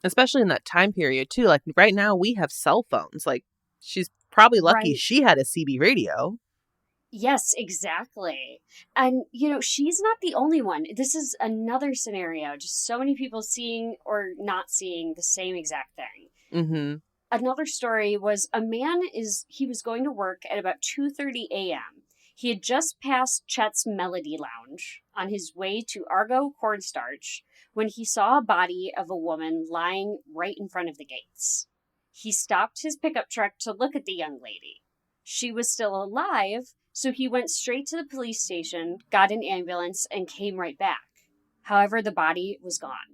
Especially in that time period, too. Like, right now, we have cell phones. Like, she's probably lucky she had a CB radio. Yes, exactly. And, you know, she's not the only one. This is another scenario. Just so many people seeing or not seeing the same exact thing. Another story was a man he was going to work at about 2:30 a.m. He had just passed Chet's Melody Lounge on his way to Argo Cornstarch when he saw a body of a woman lying right in front of the gates. He stopped his pickup truck to look at the young lady. She was still alive, so he went straight to the police station, got an ambulance, and came right back. However, the body was gone.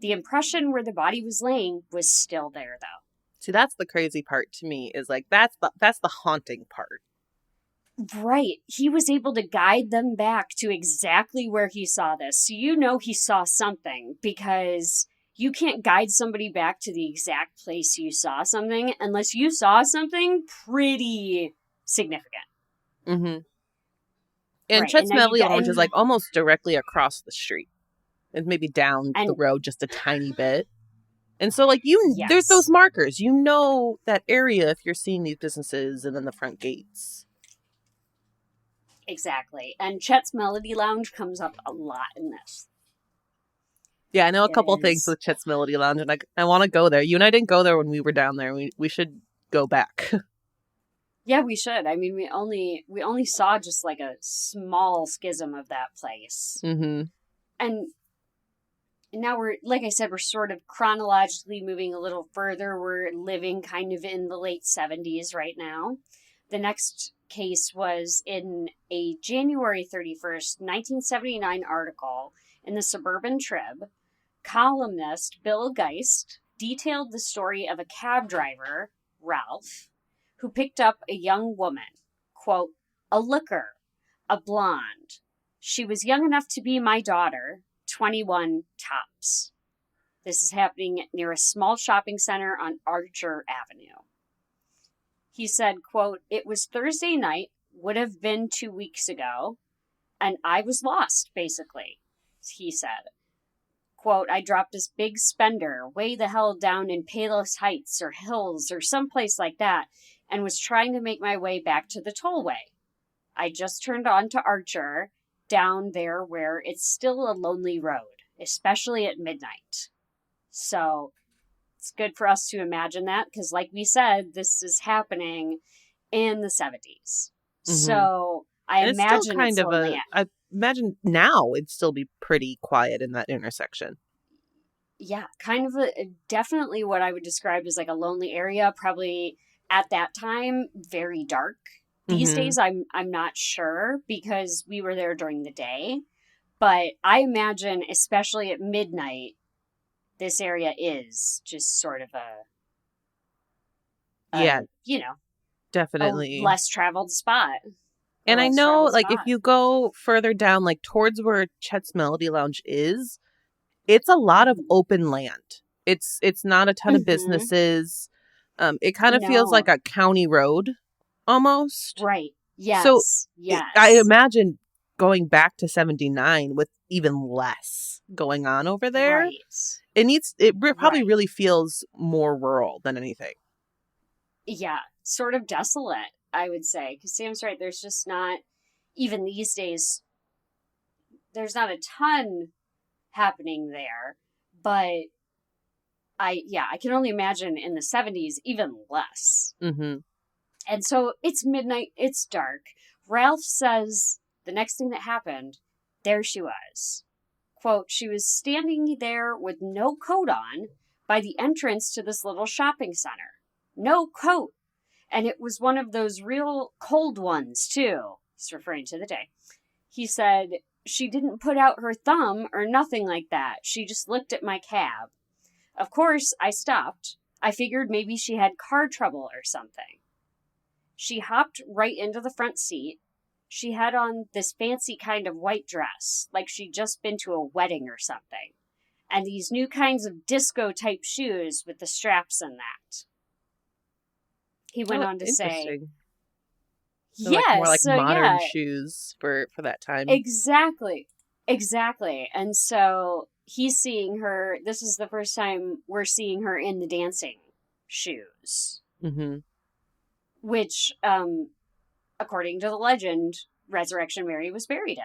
The impression where the body was laying was still there, though. See, that's the crazy part to me, is like, that's the haunting part. Right. He was able to guide them back to exactly where he saw this. So you know he saw something, because you can't guide somebody back to the exact place you saw something unless you saw something pretty significant. And Chet's Melody Lounge is like almost directly across the street. And maybe down the road just a tiny bit. And so, like, there's those markers. You know that area if you're seeing these businesses and then the front gates. Exactly. And Chet's Melody Lounge comes up a lot in this. Yeah, I know a couple things with Chet's Melody Lounge, and I want to go there. You and I didn't go there when we were down there. We should go back. Yeah, we should. I mean, we only saw just like a small schism of that place. And now we're, like I said, we're sort of chronologically moving a little further. We're living kind of in the late 70s right now. The next case was in a January 31st, 1979 article in the Suburban Trib. Columnist Bill Geist detailed the story of a cab driver, Ralph, who picked up a young woman, quote, a looker, a blonde. She was young enough to be my daughter, 21 tops. This is happening near a small shopping center on Archer Avenue. He said, quote, it was Thursday night, would have been 2 weeks ago, and I was lost, basically, he said. Quote, I dropped this big spender way the hell down in Palos Heights or Hills or someplace like that and was trying to make my way back to the tollway. I just turned on to Archer, down there where it's still a lonely road, especially at midnight. So it's good for us to imagine that because, like we said, this is happening in the 70s. So I imagine it's lonely. I imagine now it'd still be pretty quiet in that intersection. Yeah, kind of definitely what I would describe as like a lonely area. Probably at that time, very dark. These days, I'm not sure because we were there during the day. But I imagine, especially at midnight, this area is just sort of definitely a less traveled spot. And I know, like, if you go further down, like towards where Chet's Melody Lounge is, it's a lot of open land. It's not a ton of businesses. It kind of feels like a county road almost. Right. Yes. So yes. I imagine going back to 79 with even less going on over there. Right. It probably really feels more rural than anything. Yeah. Sort of desolate. I would say. Because Sam's right, there's just not, even these days, there's not a ton happening there. But I can only imagine in the 70s, even less. Mm-hmm. And so it's midnight, it's dark. Ralph says the next thing that happened, there she was. Quote, she was standing there with no coat on by the entrance to this little shopping center. No coat. And it was one of those real cold ones, too. He's referring to the day. He said, she didn't put out her thumb or nothing like that. She just looked at my cab. Of course, I stopped. I figured maybe she had car trouble or something. She hopped right into the front seat. She had on this fancy kind of white dress, like she'd just been to a wedding or something, and these new kinds of disco-type shoes with the straps and that. He went on to say, so like more like so modern shoes for that time. Exactly. And so he's seeing her, this is the first time we're seeing her in the dancing shoes. Mm-hmm. Which, according to the legend, Resurrection Mary was buried in.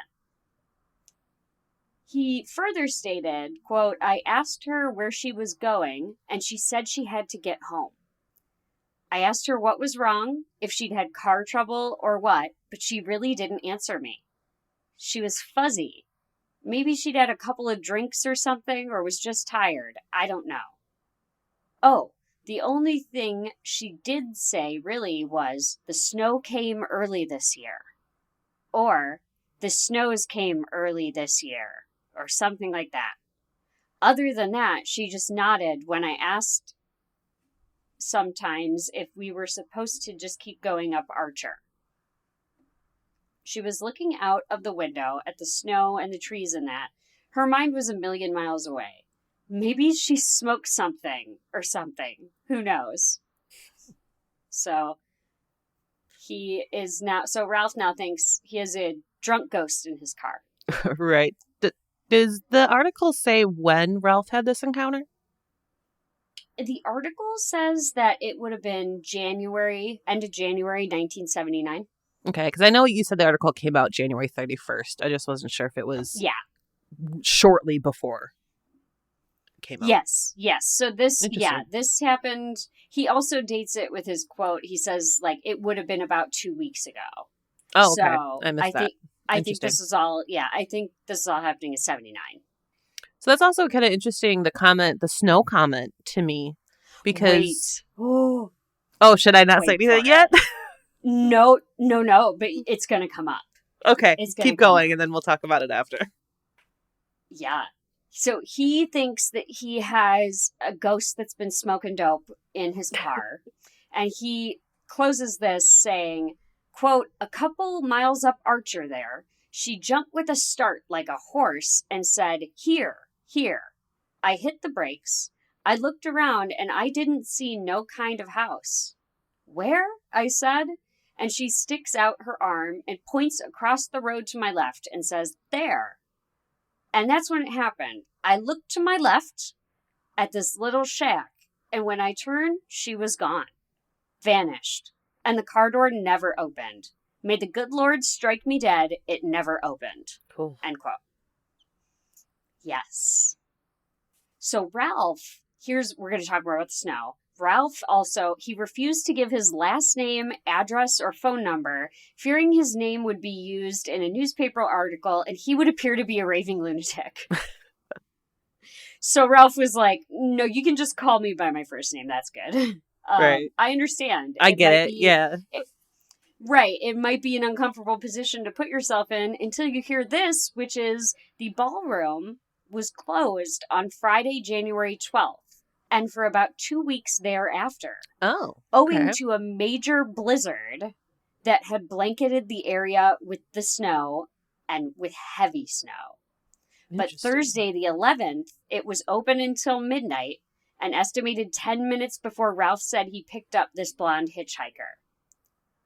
He further stated, quote, I asked her where she was going, and she said she had to get home. I asked her what was wrong, if she'd had car trouble or what, but she really didn't answer me. She was fuzzy. Maybe she'd had a couple of drinks or something, or was just tired. I don't know. Oh, the only thing she did say really was, the snow came early this year. Or, the snows came early this year. Or something like that. Other than that, she just nodded when I asked sometimes if we were supposed to just keep going up Archer. She was looking out of the window at the snow and the trees and that. Her mind was a million miles away. Maybe she smoked something or something. Who knows? So Ralph now thinks he has a drunk ghost in his car. Right. Does the article say when Ralph had this encounter? The article says that it would have been end of January 1979. Okay, because I know you said the article came out January 31st. I just wasn't sure if it was shortly before it came out. Yes. So this happened. He also dates it with his quote. He says, like, it would have been about 2 weeks ago. Oh, okay. So I missed that. I think this is all happening in 79. So that's also kind of interesting, the snow comment to me, because... Wait. Oh, should I not say anything yet? No, but it's going to come up. Okay, keep going, and then we'll talk about it after. Yeah. So he thinks that he has a ghost that's been smoking dope in his car, and he closes this saying, quote, a couple miles up Archer there, she jumped with a start like a horse and said, here. I hit the brakes. I looked around and I didn't see no kind of house. Where? I said. And she sticks out her arm and points across the road to my left and says, there. And that's when it happened. I looked to my left at this little shack, and when I turned, she was gone. Vanished. And the car door never opened. May the good Lord strike me dead, it never opened. Cool. End quote. Yes. So Ralph, we're going to talk more about the snow. Ralph also, he refused to give his last name, address, or phone number, fearing his name would be used in a newspaper article and he would appear to be a raving lunatic. So Ralph was like, no, you can just call me by my first name. That's good. Right. I understand. I get it. Yeah. Right. It might be an uncomfortable position to put yourself in until you hear this, which is the ballroom was closed on Friday, January 12th, and for about 2 weeks thereafter. Oh. Okay. Owing Okay. to a major blizzard that had blanketed the area with the snow and with heavy snow. But Thursday, the 11th, it was open until midnight, an estimated 10 minutes before Ralph said he picked up this blonde hitchhiker.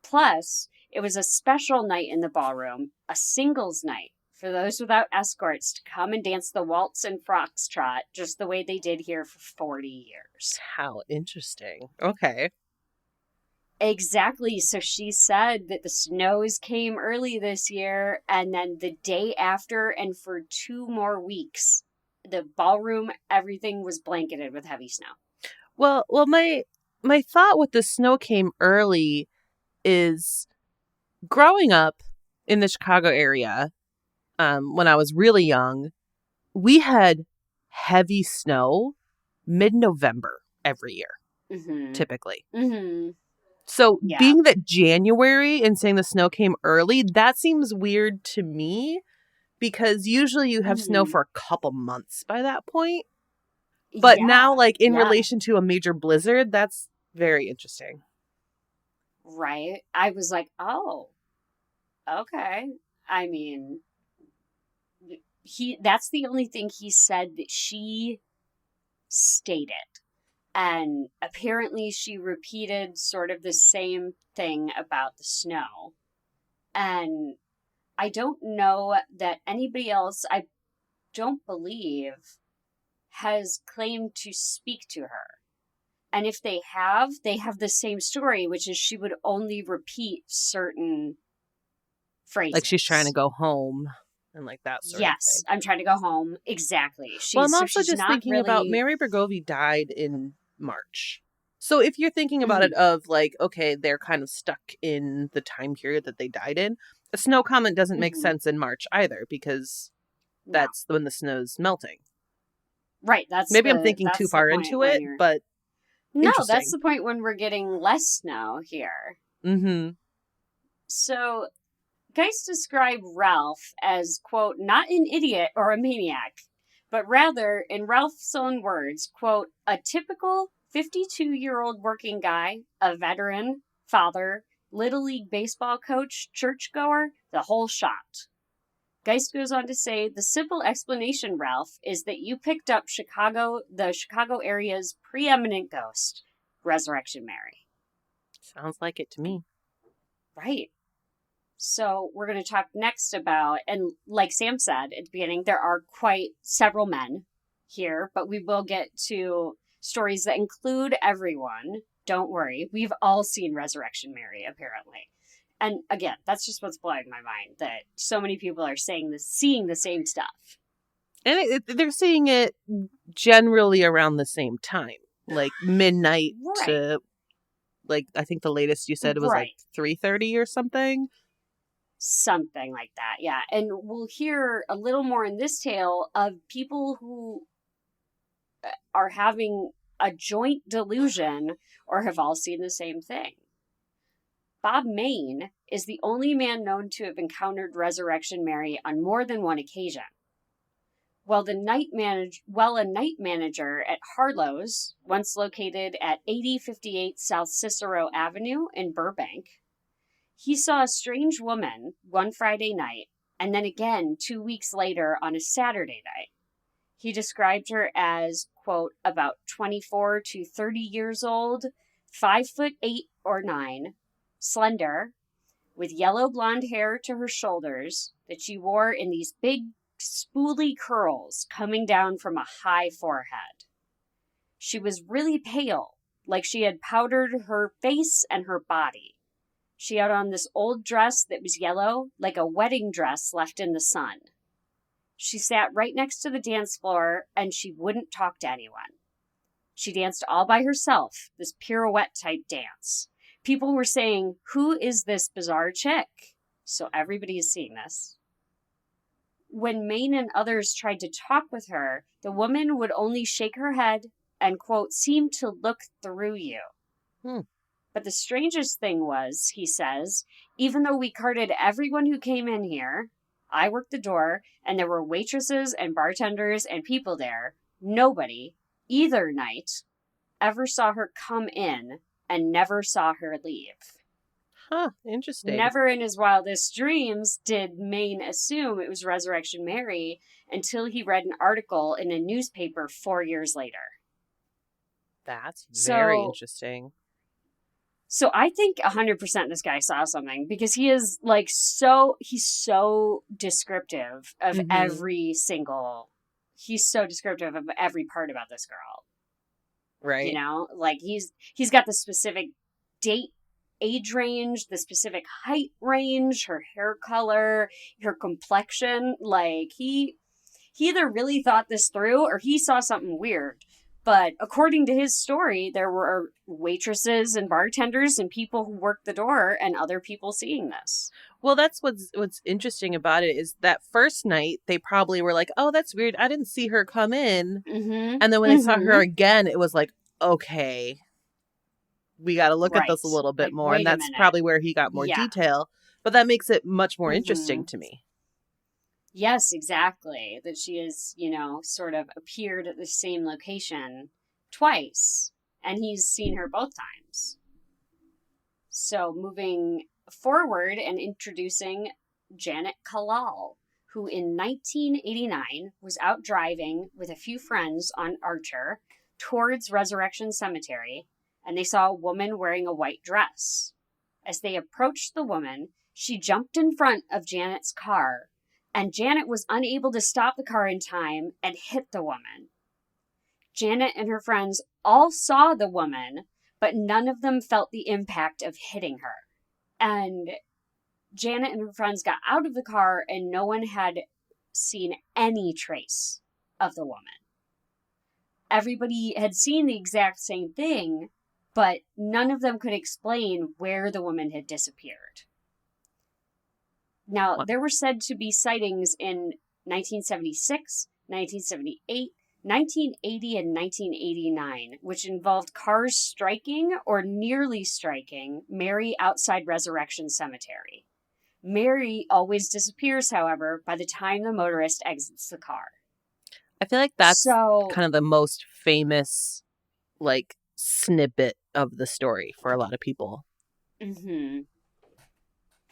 Plus, it was a special night in the ballroom, a singles night, for those without escorts to come and dance the waltz and foxtrot just the way they did here for 40 years. How interesting. Okay. Exactly. So she said that the snows came early this year, and then the day after, and for 2 more weeks, the ballroom, everything was blanketed with heavy snow. Well, my thought with the snow came early is growing up in the Chicago area, when I was really young, we had heavy snow mid-November every year, Mm-hmm. typically. Mm-hmm. So Yeah. being that January and saying the snow came early, that seems weird to me because usually you have snow Mm-hmm. for a couple months by that point. But Yeah. now, like in Yeah. relation to a major blizzard, that's very interesting. Right. I was like, oh, okay. I mean, that's the only thing he said that she stated. And apparently she repeated sort of the same thing about the snow. And I don't know that anybody else, I don't believe, has claimed to speak to her. And if they have the same story, which is she would only repeat certain Like she's trying to phrases. go home and like that sort of Yes, thing. I'm trying to go home. Exactly. Well, I'm also She's just not thinking about really. Mary Bergovi died in March. So if you're thinking about it Mhm. of like, okay, they're kind of stuck in the time period that they died in, a snow comet doesn't make Mhm. sense in March either because No. that's when the snow's melting. Right, Maybe I'm thinking too that's the far point into when it, you're. but No, that's interesting. the point when we're getting less snow here. Mm-hmm. So Geist described Ralph as, quote, not an idiot or a maniac, but rather, in Ralph's own words, quote, a typical 52-year-old working guy, a veteran, father, Little League baseball coach, churchgoer, the whole shot. Geist goes on to say, the simple explanation, Ralph, is that you picked up the Chicago area's preeminent ghost, Resurrection Mary. Sounds like it to me. Right. So we're going to talk next about, and like Sam said at the beginning, there are quite several men here, but we will get to stories that include everyone. Don't worry. We've all seen Resurrection Mary, apparently. And again, that's just what's blowing my mind that so many people are seeing the same stuff. And they're seeing it generally around the same time, like midnight Right. to like I think the latest you said it was like Right. 3:30 or something. Something like that. Yeah. And we'll hear a little more in this tale of people who are having a joint delusion or have all seen the same thing. Bob Maine is the only man known to have encountered Resurrection Mary on more than one occasion. While a night manager at Harlow's, once located at 8058 South Cicero Avenue in Burbank, he saw a strange woman one Friday night and then again 2 weeks later on a Saturday night. He described her as, quote, about 24 to 30 years old, 5'8" or 5'9", slender, with yellow blonde hair to her shoulders that she wore in these big spoolie curls coming down from a high forehead. She was really pale, like she had powdered her face and her body. She had on this old dress that was yellow, like a wedding dress left in the sun. She sat right next to the dance floor and she wouldn't talk to anyone. She danced all by herself, this pirouette type dance. People were saying, who is this bizarre chick? So everybody is seeing this. When Maine and others tried to talk with her, the woman would only shake her head and, quote, seem to look through you. Hmm. But the strangest thing was, he says, even though we carted everyone who came in here, I worked the door, and there were waitresses and bartenders and people there, nobody, either night, ever saw her come in and never saw her leave. Huh, interesting. Never in his wildest dreams did Maine assume it was Resurrection Mary until he read an article in a newspaper 4 years later. That's very So interesting. So I think 100% this guy saw something because he's so descriptive of Mm-hmm. he's so descriptive of every part about this girl. You Right. know, like he's got the specific date age range, the specific height range, her hair color, her complexion. Like, he either really thought this through or he saw something weird. But according to his story, there were waitresses and bartenders and people who worked the door and other people seeing this. Well, that's what's interesting about it is that first night they probably were like, "Oh, that's weird. I didn't see her come in." Mm-hmm. And then when they saw her again, it was like, "Okay, we got to look at Right. this a little bit Like, more." And wait a that's minute. probably where he got more Yeah. detail. But that makes it much more Mm-hmm. interesting to me. Yes, exactly. That she has, sort of appeared at the same location twice, and he's seen her both times. So moving forward and introducing Janet Kalal, who in 1989 was out driving with a few friends on Archer towards Resurrection Cemetery, and they saw a woman wearing a white dress. As they approached the woman, she jumped in front of Janet's car, and Janet was unable to stop the car in time and hit the woman. Janet and her friends all saw the woman, but none of them felt the impact of hitting her. And Janet and her friends got out of the car, and no one had seen any trace of the woman. Everybody had seen the exact same thing, but none of them could explain where the woman had disappeared. Now, there were said to be sightings in 1976, 1978, 1980, and 1989, which involved cars striking or nearly striking Mary outside Resurrection Cemetery. Mary always disappears, however, by the time the motorist exits the car. I feel like that's kind of the most famous, like, snippet of the story for a lot of people. Mm-hmm.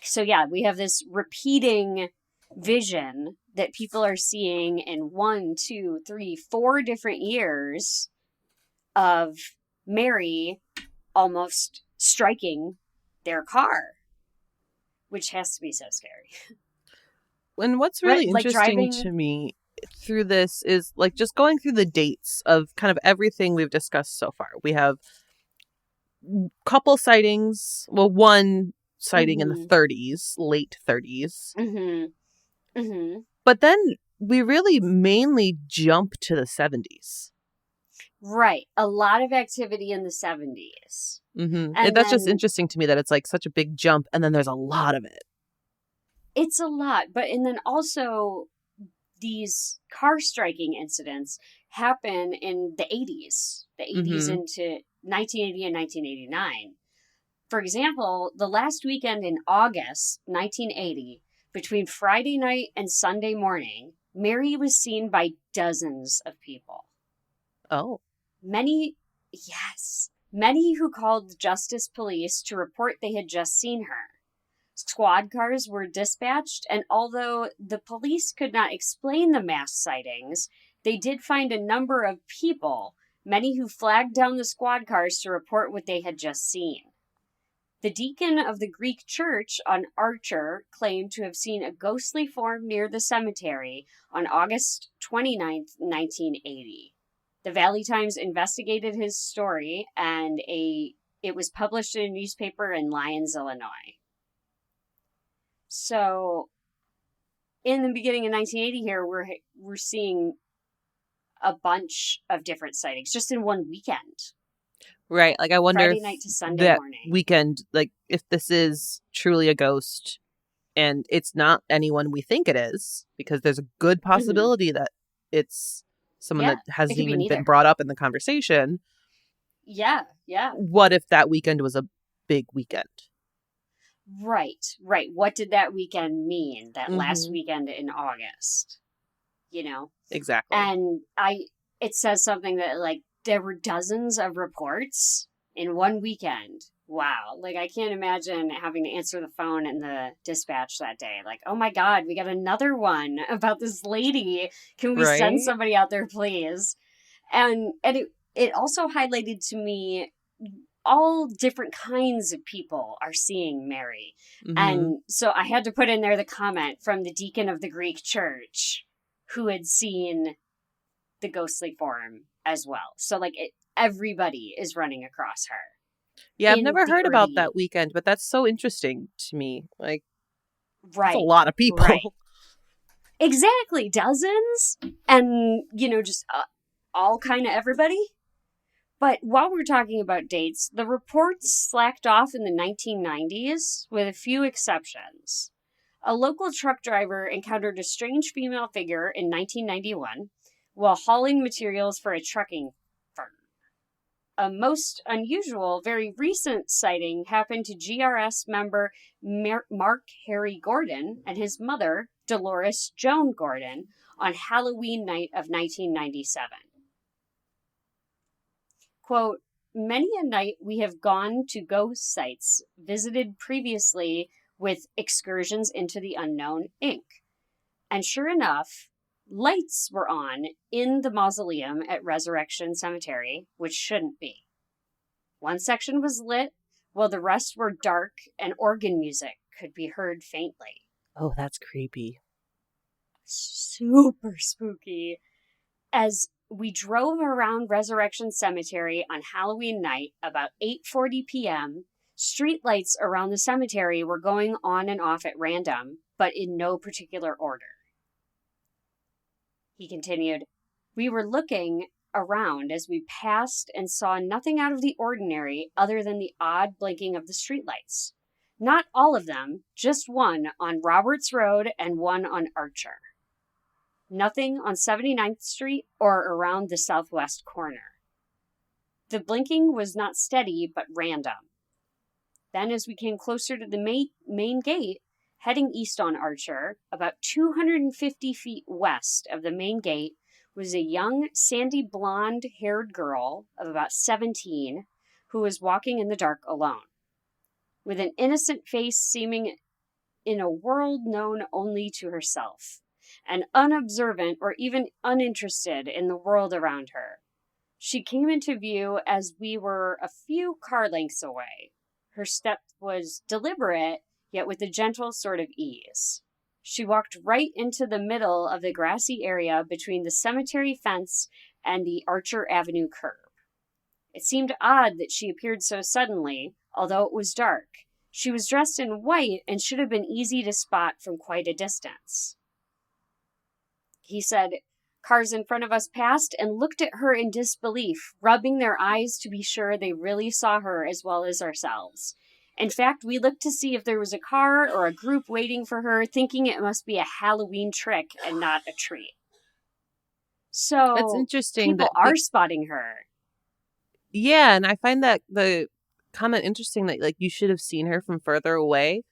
So yeah, we have this repeating vision that people are seeing in 1, 2, 3, 4 different years of Mary almost striking their car, which has to be so scary. And what's really interesting to me through this is like just going through the dates of kind of everything we've discussed so far. We have couple sightings, well, one sighting in the 30s, late 30s. Mm-hmm. Mm-hmm. But then we really mainly jump to the 70s. Right. A lot of activity in the 70s. Mm-hmm. And that's just interesting to me that it's like such a big jump and then there's a lot of it. It's a lot. And then also these car striking incidents happen in the 80s. The 80s into 1980 and 1989. For example, the last weekend in August 1980, between Friday night and Sunday morning, Mary was seen by dozens of people. Oh. Many who called Justice Police to report they had just seen her. Squad cars were dispatched, and although the police could not explain the mass sightings, they did find a number of people, many who flagged down the squad cars to report what they had just seen. The deacon of the Greek church on Archer claimed to have seen a ghostly form near the cemetery on August 29th, 1980. The Valley Times investigated his story, and it was published in a newspaper in Lyons, Illinois. So, in the beginning of 1980 here, we're seeing a bunch of different sightings just in one weekend. Right. Like, I wonder Friday night to Sunday morning. Weekend, like, if this is truly a ghost and it's not anyone we think it is, because there's a good possibility that it's someone that hasn't even been brought up in the conversation. Yeah, yeah. What if that weekend was a big weekend? Right. What did that weekend mean? That last weekend in August, Exactly. And it says something that, like, there were dozens of reports in one weekend. Wow. Like, I can't imagine having to answer the phone in the dispatch that day. Like, oh my God, we got another one about this lady. Can we send somebody out there, please? And it also highlighted to me all different kinds of people are seeing Mary. And so I had to put in there the comment from the deacon of the Greek church who had seen the ghostly form as well. So, like, everybody is running across her. Yeah, I've in never the heard about early. that weekend, but that's so interesting to me. Like, that's a Right, lot of right. people. Exactly, dozens, and just all kind of everybody. But while we're talking about dates, the reports slacked off in the 1990s, with a few exceptions. A local truck driver encountered a strange female figure in 1991 while hauling materials for a trucking firm. A most unusual, very recent sighting happened to GRS member Mark Harry Gordon and his mother, Dolores Joan Gordon, on Halloween night of 1997. Quote, many a night we have gone to ghost sites visited previously with excursions into the unknown Inc. And sure enough, lights were on in the mausoleum at Resurrection Cemetery, which shouldn't be. One section was lit, while the rest were dark, and organ music could be heard faintly. Oh, that's creepy. Super spooky. As we drove around Resurrection Cemetery on Halloween night about 8:40 p.m., streetlights around the cemetery were going on and off at random, but in no particular order. He continued, we were looking around as we passed and saw nothing out of the ordinary other than the odd blinking of the streetlights. Not all of them, just one on Roberts Road and one on Archer. Nothing on 79th Street or around the southwest corner. The blinking was not steady, but random. Then, as we came closer to the main gate, heading east on Archer, about 250 feet west of the main gate, was a young, sandy blonde-haired girl of about 17 who was walking in the dark alone. With an innocent face seeming in a world known only to herself, and unobservant or even uninterested in the world around her. She came into view as we were a few car lengths away. Her step was deliberate, yet with a gentle sort of ease. She walked right into the middle of the grassy area between the cemetery fence and the Archer Avenue curb. It seemed odd that she appeared so suddenly, although it was dark. She was dressed in white and should have been easy to spot from quite a distance. He said, cars in front of us passed and looked at her in disbelief, rubbing their eyes to be sure they really saw her as well as ourselves. In fact, we looked to see if there was a car or a group waiting for her, thinking it must be a Halloween trick and not a treat. So, It's interesting people that are spotting her. Yeah, and I find that the comment interesting that like you should have seen her from further away.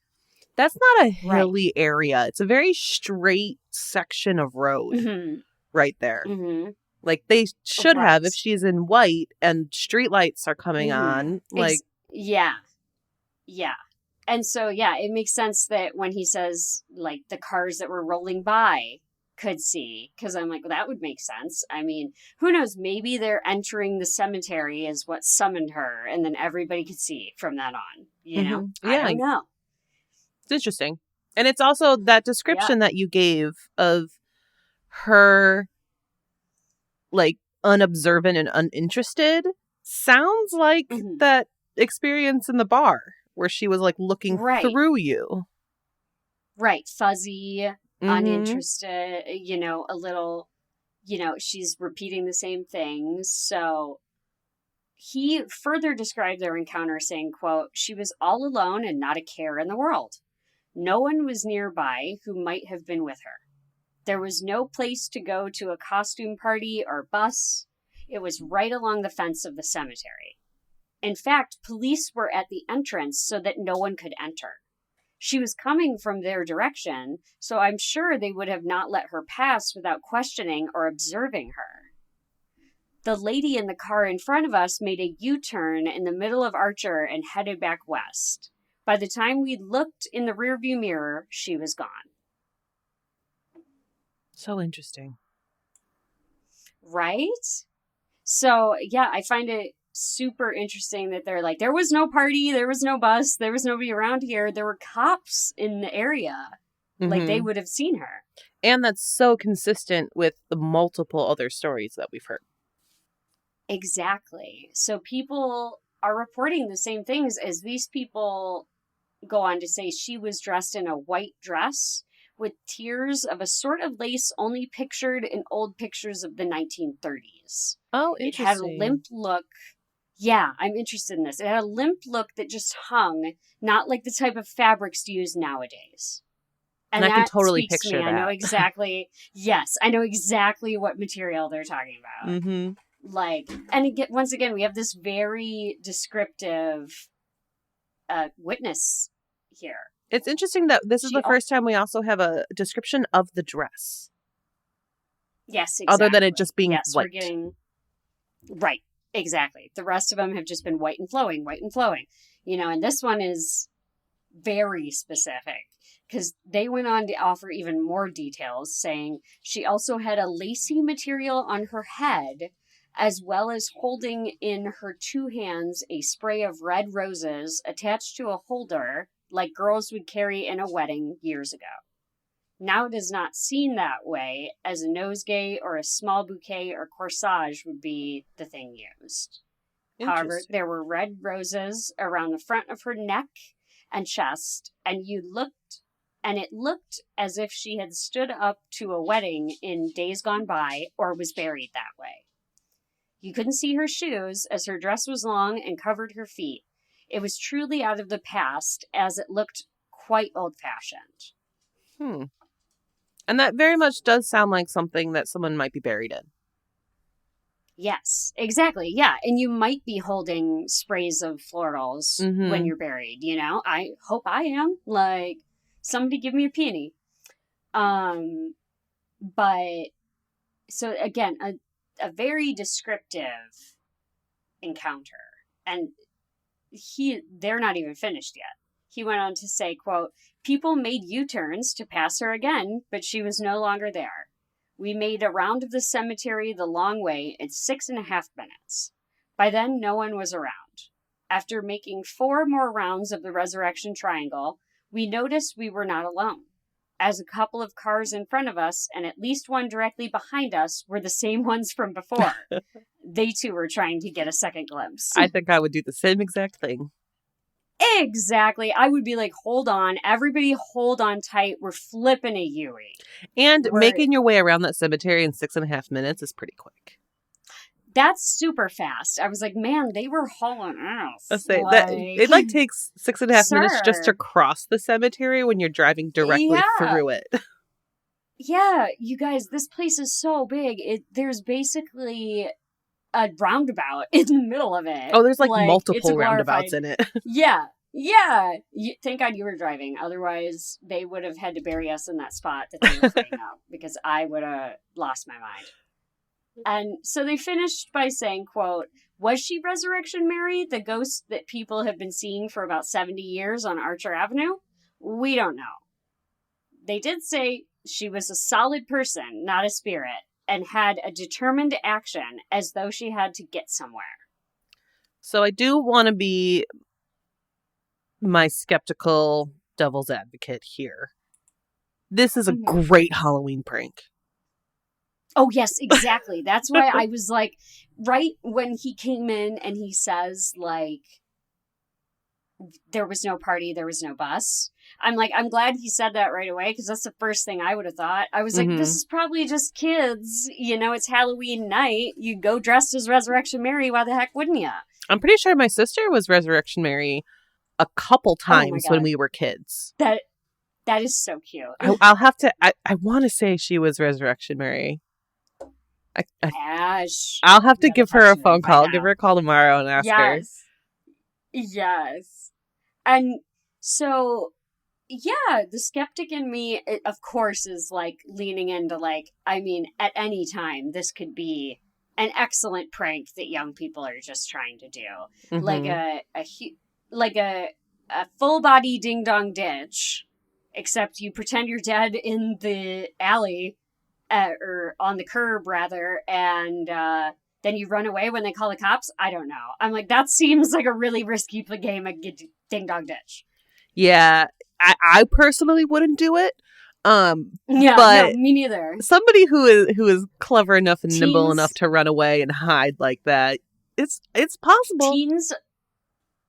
That's not a hilly area. It's a very straight section of road right there. Mm-hmm. Like they should have if Right. she's in white and streetlights are coming on. Like Yeah. And so, it makes sense that when he says, like, the cars that were rolling by could see, because I'm like, well, that would make sense. I mean, who knows? Maybe they're entering the cemetery is what summoned her, and then everybody could see from that on. Yeah, I don't know. It's interesting. And it's also that description that you gave of her, like, unobservant and uninterested sounds like that experience in the bar where she was, like, looking through you. Right. Fuzzy, uninterested, a little, she's repeating the same things. So he further described their encounter saying, quote, she was all alone and not a care in the world. No one was nearby who might have been with her. There was no place to go to a costume party or bus. It was right along the fence of the cemetery. In fact, police were at the entrance so that no one could enter. She was coming from their direction, so I'm sure they would have not let her pass without questioning or observing her. The lady in the car in front of us made a U-turn in the middle of Archer and headed back west. By the time we looked in the rearview mirror, she was gone. So interesting. Right? So, I find it super interesting that they're like, there was no party, there was no bus, there was nobody around here. There were cops in the area. Like, they would have seen her. And that's so consistent with the multiple other stories that we've heard. Exactly. So people are reporting the same things as these people go on to say. She was dressed in a white dress with tiers of a sort of lace only pictured in old pictures of the 1930s. Oh, It had a interesting. limp look. Yeah, I'm interested in this. It had a limp look that just hung, not like the type of fabrics used nowadays. And And I can that totally speaks to me. picture I know that. exactly. Yes, I know exactly what material they're talking about. Mm-hmm. Like, and again, once again, we have this very descriptive witness here. It's interesting that this is She, the first time we also have a description of the dress. yes, exactly. Other than it just being yes, white. we're getting right, exactly. The rest of them have just been white and flowing, and this one is very specific because they went on to offer even more details, saying she also had a lacy material on her head, as well as holding in her two hands a spray of red roses attached to a holder like girls would carry in a wedding years ago. Now it is not seen that way, as a nosegay or a small bouquet or corsage would be the thing used. However, there were red roses around the front of her neck and chest, and it looked as if she had stood up to a wedding in days gone by or was buried that way. You couldn't see her shoes, as her dress was long and covered her feet. It was truly out of the past, as it looked quite old-fashioned. And that very much does sound like something that someone might be buried in. Yes, exactly. Yeah. And you might be holding sprays of florals when you're buried, I hope I am. Like, somebody give me a peony. But so again, a very descriptive encounter. And they're not even finished yet. He went on to say, quote, "People made U-turns to pass her again, but she was no longer there. We made a round of the cemetery the long way in 6.5 minutes. By then, no one was around. After making 4 more rounds of the Resurrection Triangle, we noticed we were not alone, as a couple of cars in front of us and at least one directly behind us were the same ones from before. They too were trying to get a second glimpse." I think I would do the same exact thing. Exactly. I would be like, hold on. Everybody hold on tight. We're flipping a Yui. And making your way around that cemetery in 6.5 minutes is pretty quick. That's super fast. I was like, man, they were hauling ass. It takes 6.5 minutes just to cross the cemetery when you're driving directly through it. Yeah, you guys, this place is so big. There's basically a roundabout in the middle of it. Oh, there's multiple roundabouts in it. Yeah. Thank God you were driving. Otherwise, they would have had to bury us in that spot that they were putting up, because I would have lost my mind. And so they finished by saying, quote, "Was she Resurrection Mary, the ghost that people have been seeing for about 70 years on Archer Avenue? We don't know. They did say she was a solid person, not a spirit, and had a determined action as though she had to get somewhere." So I do want to be my skeptical devil's advocate here. This is a great Halloween prank. Oh, yes, exactly. That's why I was like, right when he came in and he says, like, there was no party, there was no bus. I'm like, I'm glad he said that right away, because that's the first thing I would have thought. I was like, this is probably just kids. It's Halloween night. You go dressed as Resurrection Mary. Why the heck wouldn't you? I'm pretty sure my sister was Resurrection Mary a couple times when we were kids. That is so cute. I'll have to. I want to say she was Resurrection Mary. Ash. I'll have to give her a phone call. I'll give her a call tomorrow and ask her. Yes. And so, yeah, the skeptic in me, of course, is like leaning into at any time, this could be an excellent prank that young people are just trying to do. Like a full body ding dong ditch, except you pretend you're dead in the alley, or on the curb rather, and then you run away when they call the cops. I don't know. I'm like, that seems like a really risky game of ding dong ditch. Yeah, I personally wouldn't do it. But me neither. Somebody who is clever enough and nimble enough to run away and hide like that, it's possible.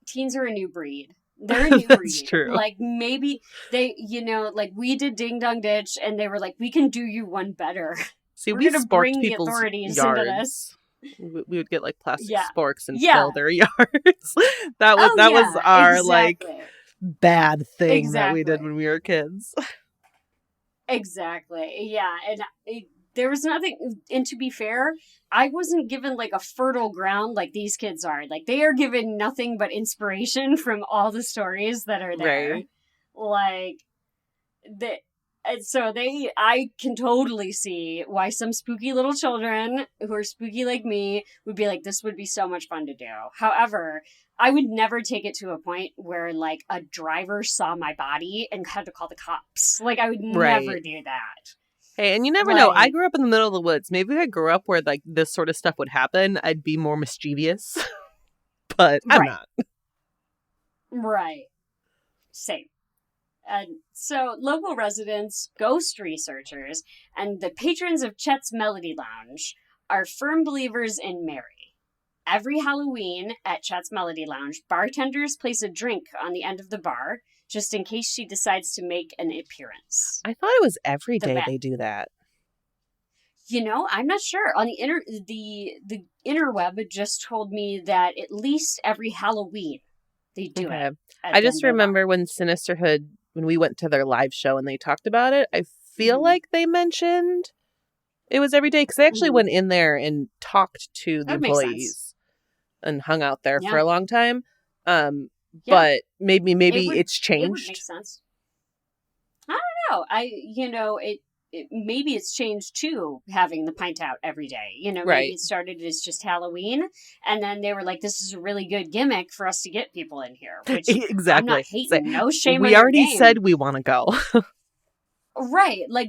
teens are a new breed. They're a new That's breed. true. Like, maybe they, like, we did Ding Dong Ditch, and they were like, we can do you one better. See, We're we going to sporked bring the people's authorities into this. yards. We would get like plastic Yeah. sporks and Yeah. fill their yards. That Oh, was yeah. our like Exactly. bad thing that we did Exactly. when we were kids. Exactly. Yeah. And there was nothing, and to be fair, I wasn't given like a fertile ground like these kids are. Like, they are given nothing but inspiration from all the stories that are there. Right. Like, and so I can totally see why some spooky little children who are spooky like me would be like, this would be so much fun to do. However, I would never take it to a point where like a driver saw my body and had to call the cops. Like, I would never do that. Hey, and you never know. I grew up in the middle of the woods. Maybe if I grew up where like this sort of stuff would happen, I'd be more mischievous. But I'm not. Right. Same. And so local residents, ghost researchers, and the patrons of Chet's Melody Lounge are firm believers in Mary. Every Halloween at Chet's Melody Lounge, bartenders place a drink on the end of the bar just in case she decides to make an appearance. I thought it was every day they do that. I'm not sure. On the interweb just told me that at least every Halloween they do it. I just remember when Sinisterhood, when we went to their live show and they talked about it, I feel like they mentioned it was every day because they actually went in there and talked to the employees and hung out there for a long time. But maybe it's changed. It would make sense. I don't know. Maybe it's changed too, having the pint out every day. Maybe it started as just Halloween, and then they were like, "This is a really good gimmick for us to get people in here." Which exactly. I'm not hating. No shame. We already said we want to go. Right. Like,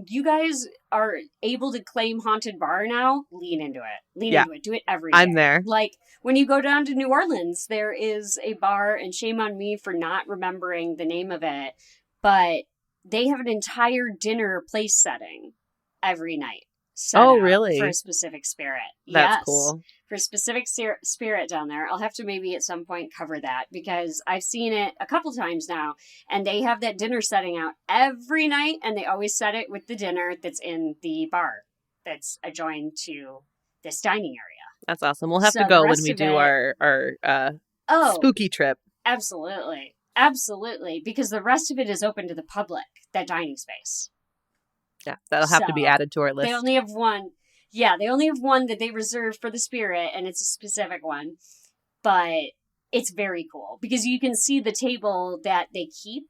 you guys are able to claim haunted bar now. Lean into it. Into it. Do it every day. I'm there. Like, when you go down to New Orleans, there is a bar, and shame on me for not remembering the name of it, but they have an entire dinner place setting every night. Really? For a specific spirit. That's cool. For a specific spirit down there. I'll have to maybe at some point cover that because I've seen it a couple times now, and they have that dinner setting out every night, and they always set it with the dinner that's in the bar that's adjoined to this dining area. That's awesome. We'll have to go when we do our spooky trip. Absolutely. Absolutely. Because the rest of it is open to the public, that dining space. Yeah, that'll have to be added to our list. They only have one. Yeah, they only have one that they reserve for the spirit, and it's a specific one. But it's very cool because you can see the table that they keep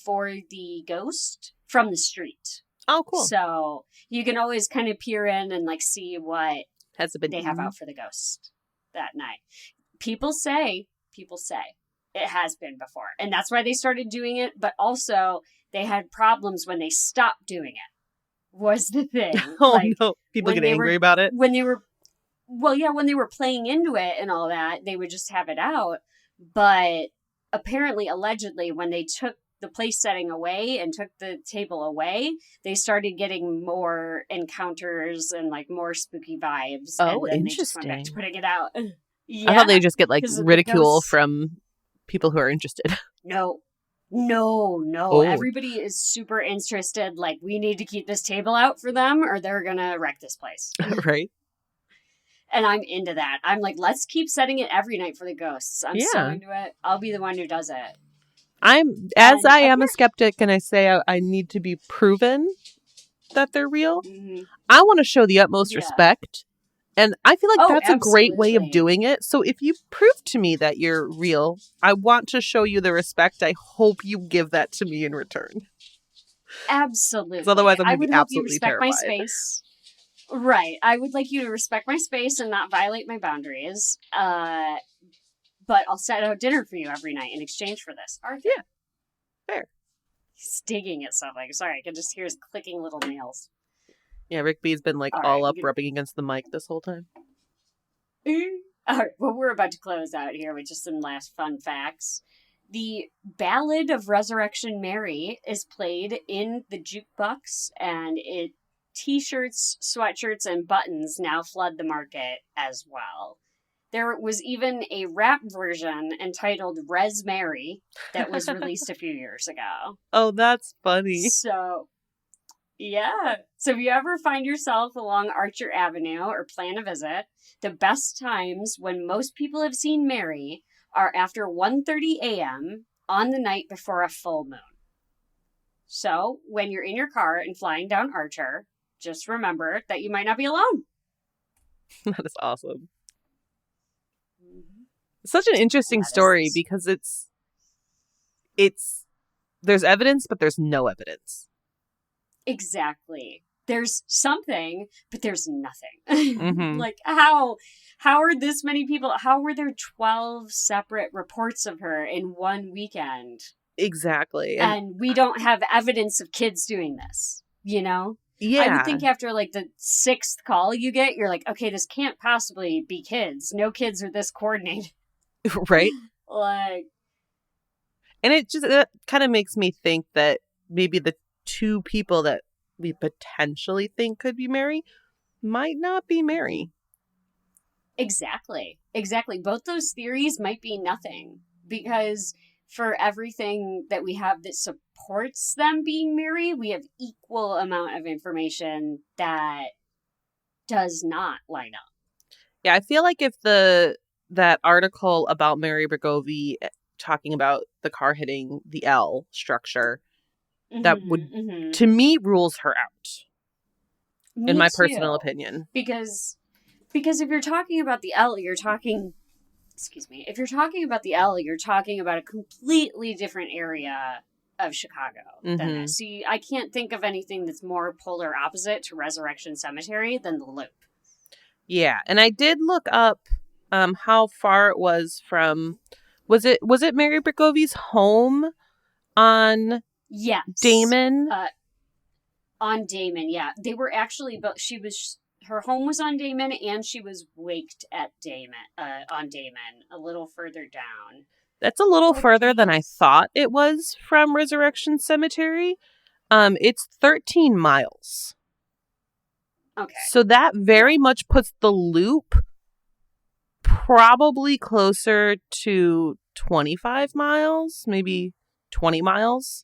for the ghost from the street. Oh, cool. So you can always kind of peer in and like see what they have out for the ghost that night. People say it has been before. And that's why they started doing it. But also they had problems when they stopped doing it. Was the thing. No. People get angry about it. When they were playing into it and all that, they would just have it out. But apparently, allegedly, when they took the place setting away and took the table away, they started getting more encounters and like more spooky vibes. Oh, and then interesting. They just went back to putting it out. Yeah. I thought they just get like ridicule from people who are interested. No. Oh. Everybody is super interested. Like, we need to keep this table out for them or they're going to wreck this place. Right. And I'm into that. I'm like, let's keep setting it every night for the ghosts. I'm so into it. I'll be the one who does it. I am a skeptic and I say I need to be proven that they're real. Mm-hmm. I want to show the utmost respect. And I feel like that's a great way of doing it. So if you prove to me that you're real, I want to show you the respect. I hope you give that to me in return. Absolutely. Because otherwise I'm going to be absolutely respect terrified. My space. Right. I would like you to respect my space and not violate my boundaries. But I'll set out dinner for you every night in exchange for this. Arthur. Yeah. Fair. He's digging at something. Sorry, I can just hear his clicking little nails. Yeah, Rick B's been like all up rubbing against the mic this whole time. All right, well, we're about to close out here with just some last fun facts. The Ballad of Resurrection Mary is played in the jukebox, and t-shirts, sweatshirts, and buttons now flood the market as well. There was even a rap version entitled Res Mary that was released a few years ago. Oh, that's funny. So, yeah. So if you ever find yourself along Archer Avenue or plan a visit, the best times when most people have seen Mary are after 1:30 a.m. on the night before a full moon. So when you're in your car and flying down Archer, just remember that you might not be alone. That is awesome. It's such an interesting story because it's there's evidence, but there's no evidence. Exactly. There's something, but there's nothing. Mm-hmm. Like, how are this many people? How were there 12 separate reports of her in one weekend? Exactly. And we don't have evidence of kids doing this, you know? Yeah. I would think after, like, the 6th call you get, you're like, okay, this can't possibly be kids. No kids are this coordinated. Right? Like... And it just kind of makes me think that maybe the 2 people that we potentially think could be Mary might not be Mary. Exactly. Both those theories might be nothing, because for everything that we have that supports them being Mary, we have equal amount of information that does not line up. Yeah, I feel like if that article about Mary Bergovie talking about the car hitting the L structure, that would, to me, rules her out. Me in my personal opinion. Because if you're talking about the L, you're talking... If you're talking about the L, you're talking about a completely different area of Chicago than this. See, I can't think of anything that's more polar opposite to Resurrection Cemetery than the Loop. Yeah, and I did look up how far it was from... Was it Mary Bergovie's home on Damon? On Damon, yeah. They were actually... Her home was on Damon, and she was waked at on Damon, a little further down. That's a little further than I thought it was from Resurrection Cemetery. It's 13 miles. Okay. So that very much puts the Loop probably closer to 25 miles, maybe 20 miles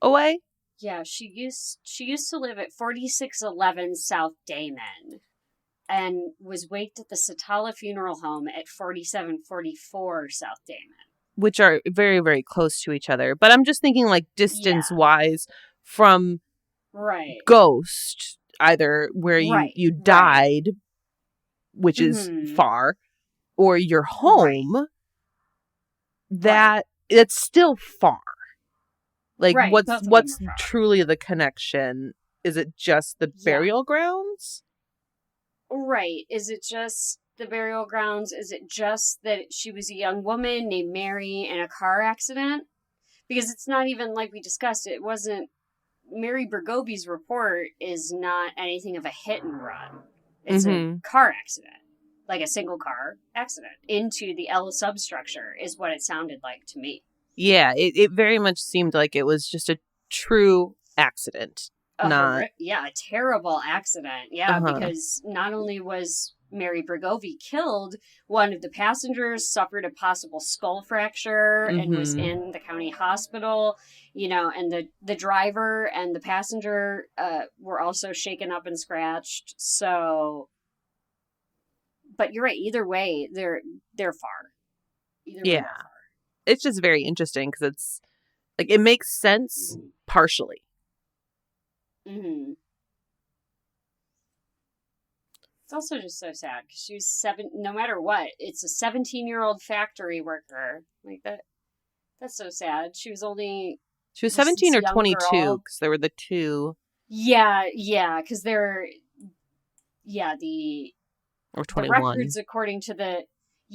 away. Yeah, she used to live at 4611 South Damon and was waked at the Satala Funeral Home at 4744 South Damon. Which are very, very close to each other. But I'm just thinking, like, distance-wise from Ghost, either where you died, which is far, or your home, it's still far. Like, what's truly the connection? Is it just the burial grounds? Right. Is it just the burial grounds? Is it just that she was a young woman named Mary in a car accident? Because it's not even like we discussed. It wasn't... Mary Bergovie's report is not anything of a hit and run. It's a car accident. Like a single car accident. Into the L substructure is what it sounded like to me. Yeah, it very much seemed like it was just a true accident. A terrible accident. Yeah, because not only was Mary Bergovie killed, one of the passengers suffered a possible skull fracture and was in the county hospital, and the driver and the passenger were also shaken up and scratched. So, but you're right, either way, they're far. Either way, they're far. It's just very interesting because it's like it makes sense partially. Mm-hmm. It's also just so sad because she was no matter what, it's a 17-year-old factory worker. Like that. That's so sad. She was 17 or 22 because there were the 2. Yeah, because or 21.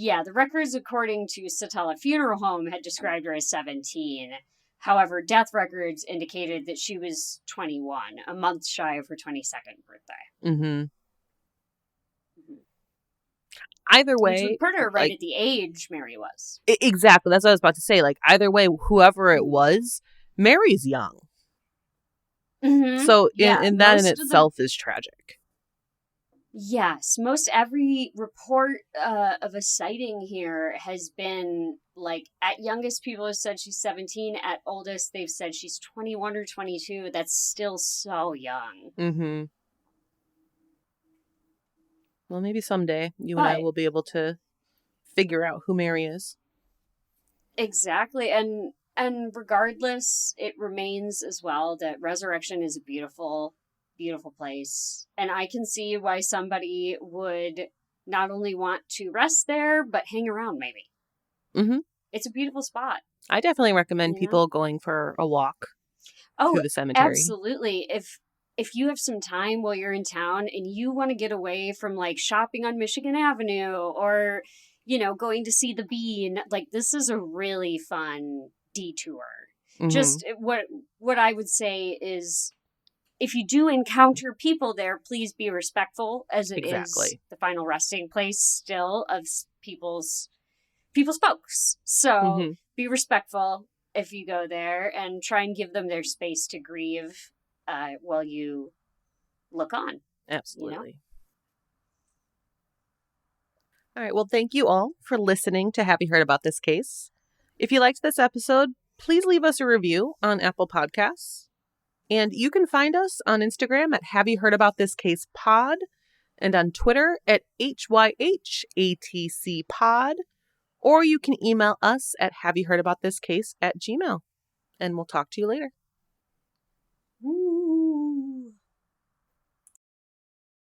The records according to Satala Funeral Home had described her as 17. However, death records indicated that she was 21, a month shy of her 22nd birthday. Either way... Which would put her right at the age Mary was. Exactly. That's what I was about to say. Like, either way, whoever it was, Mary's young. So, and that in itself is tragic. Yes, most every report of a sighting here has been like at youngest people have said she's 17, at oldest they've said she's 21 or 22. That's still so young. Mm-hmm. Well, maybe someday you and I But will be able to figure out who Mary is. exactly, and regardless, it remains as well that Resurrection is a beautiful, beautiful place, and I can see why somebody would not only want to rest there but hang around. Maybe Mm-hmm. it's a beautiful spot. I definitely recommend You know? people going for a walk Oh, through the cemetery. absolutely. If you have some time while you're in town and you want to get away from like shopping on Michigan Avenue or, going to see the Bean, like this is a really fun detour. Mm-hmm. Just what I would say is if you do encounter people there, please be respectful as it is Exactly. the final resting place still of people's folks. So Mm-hmm. be respectful if you go there and try and give them their space to grieve while you look on. Absolutely. All right. Well, thank you all for listening to Have You Heard About This Case? If you liked this episode, please leave us a review on Apple Podcasts. And you can find us on Instagram at Have You Heard About This Case Pod and on Twitter at HYHATC Pod. Or you can email us at haveyouheardaboutthiscase@gmail.com. And we'll talk to you later.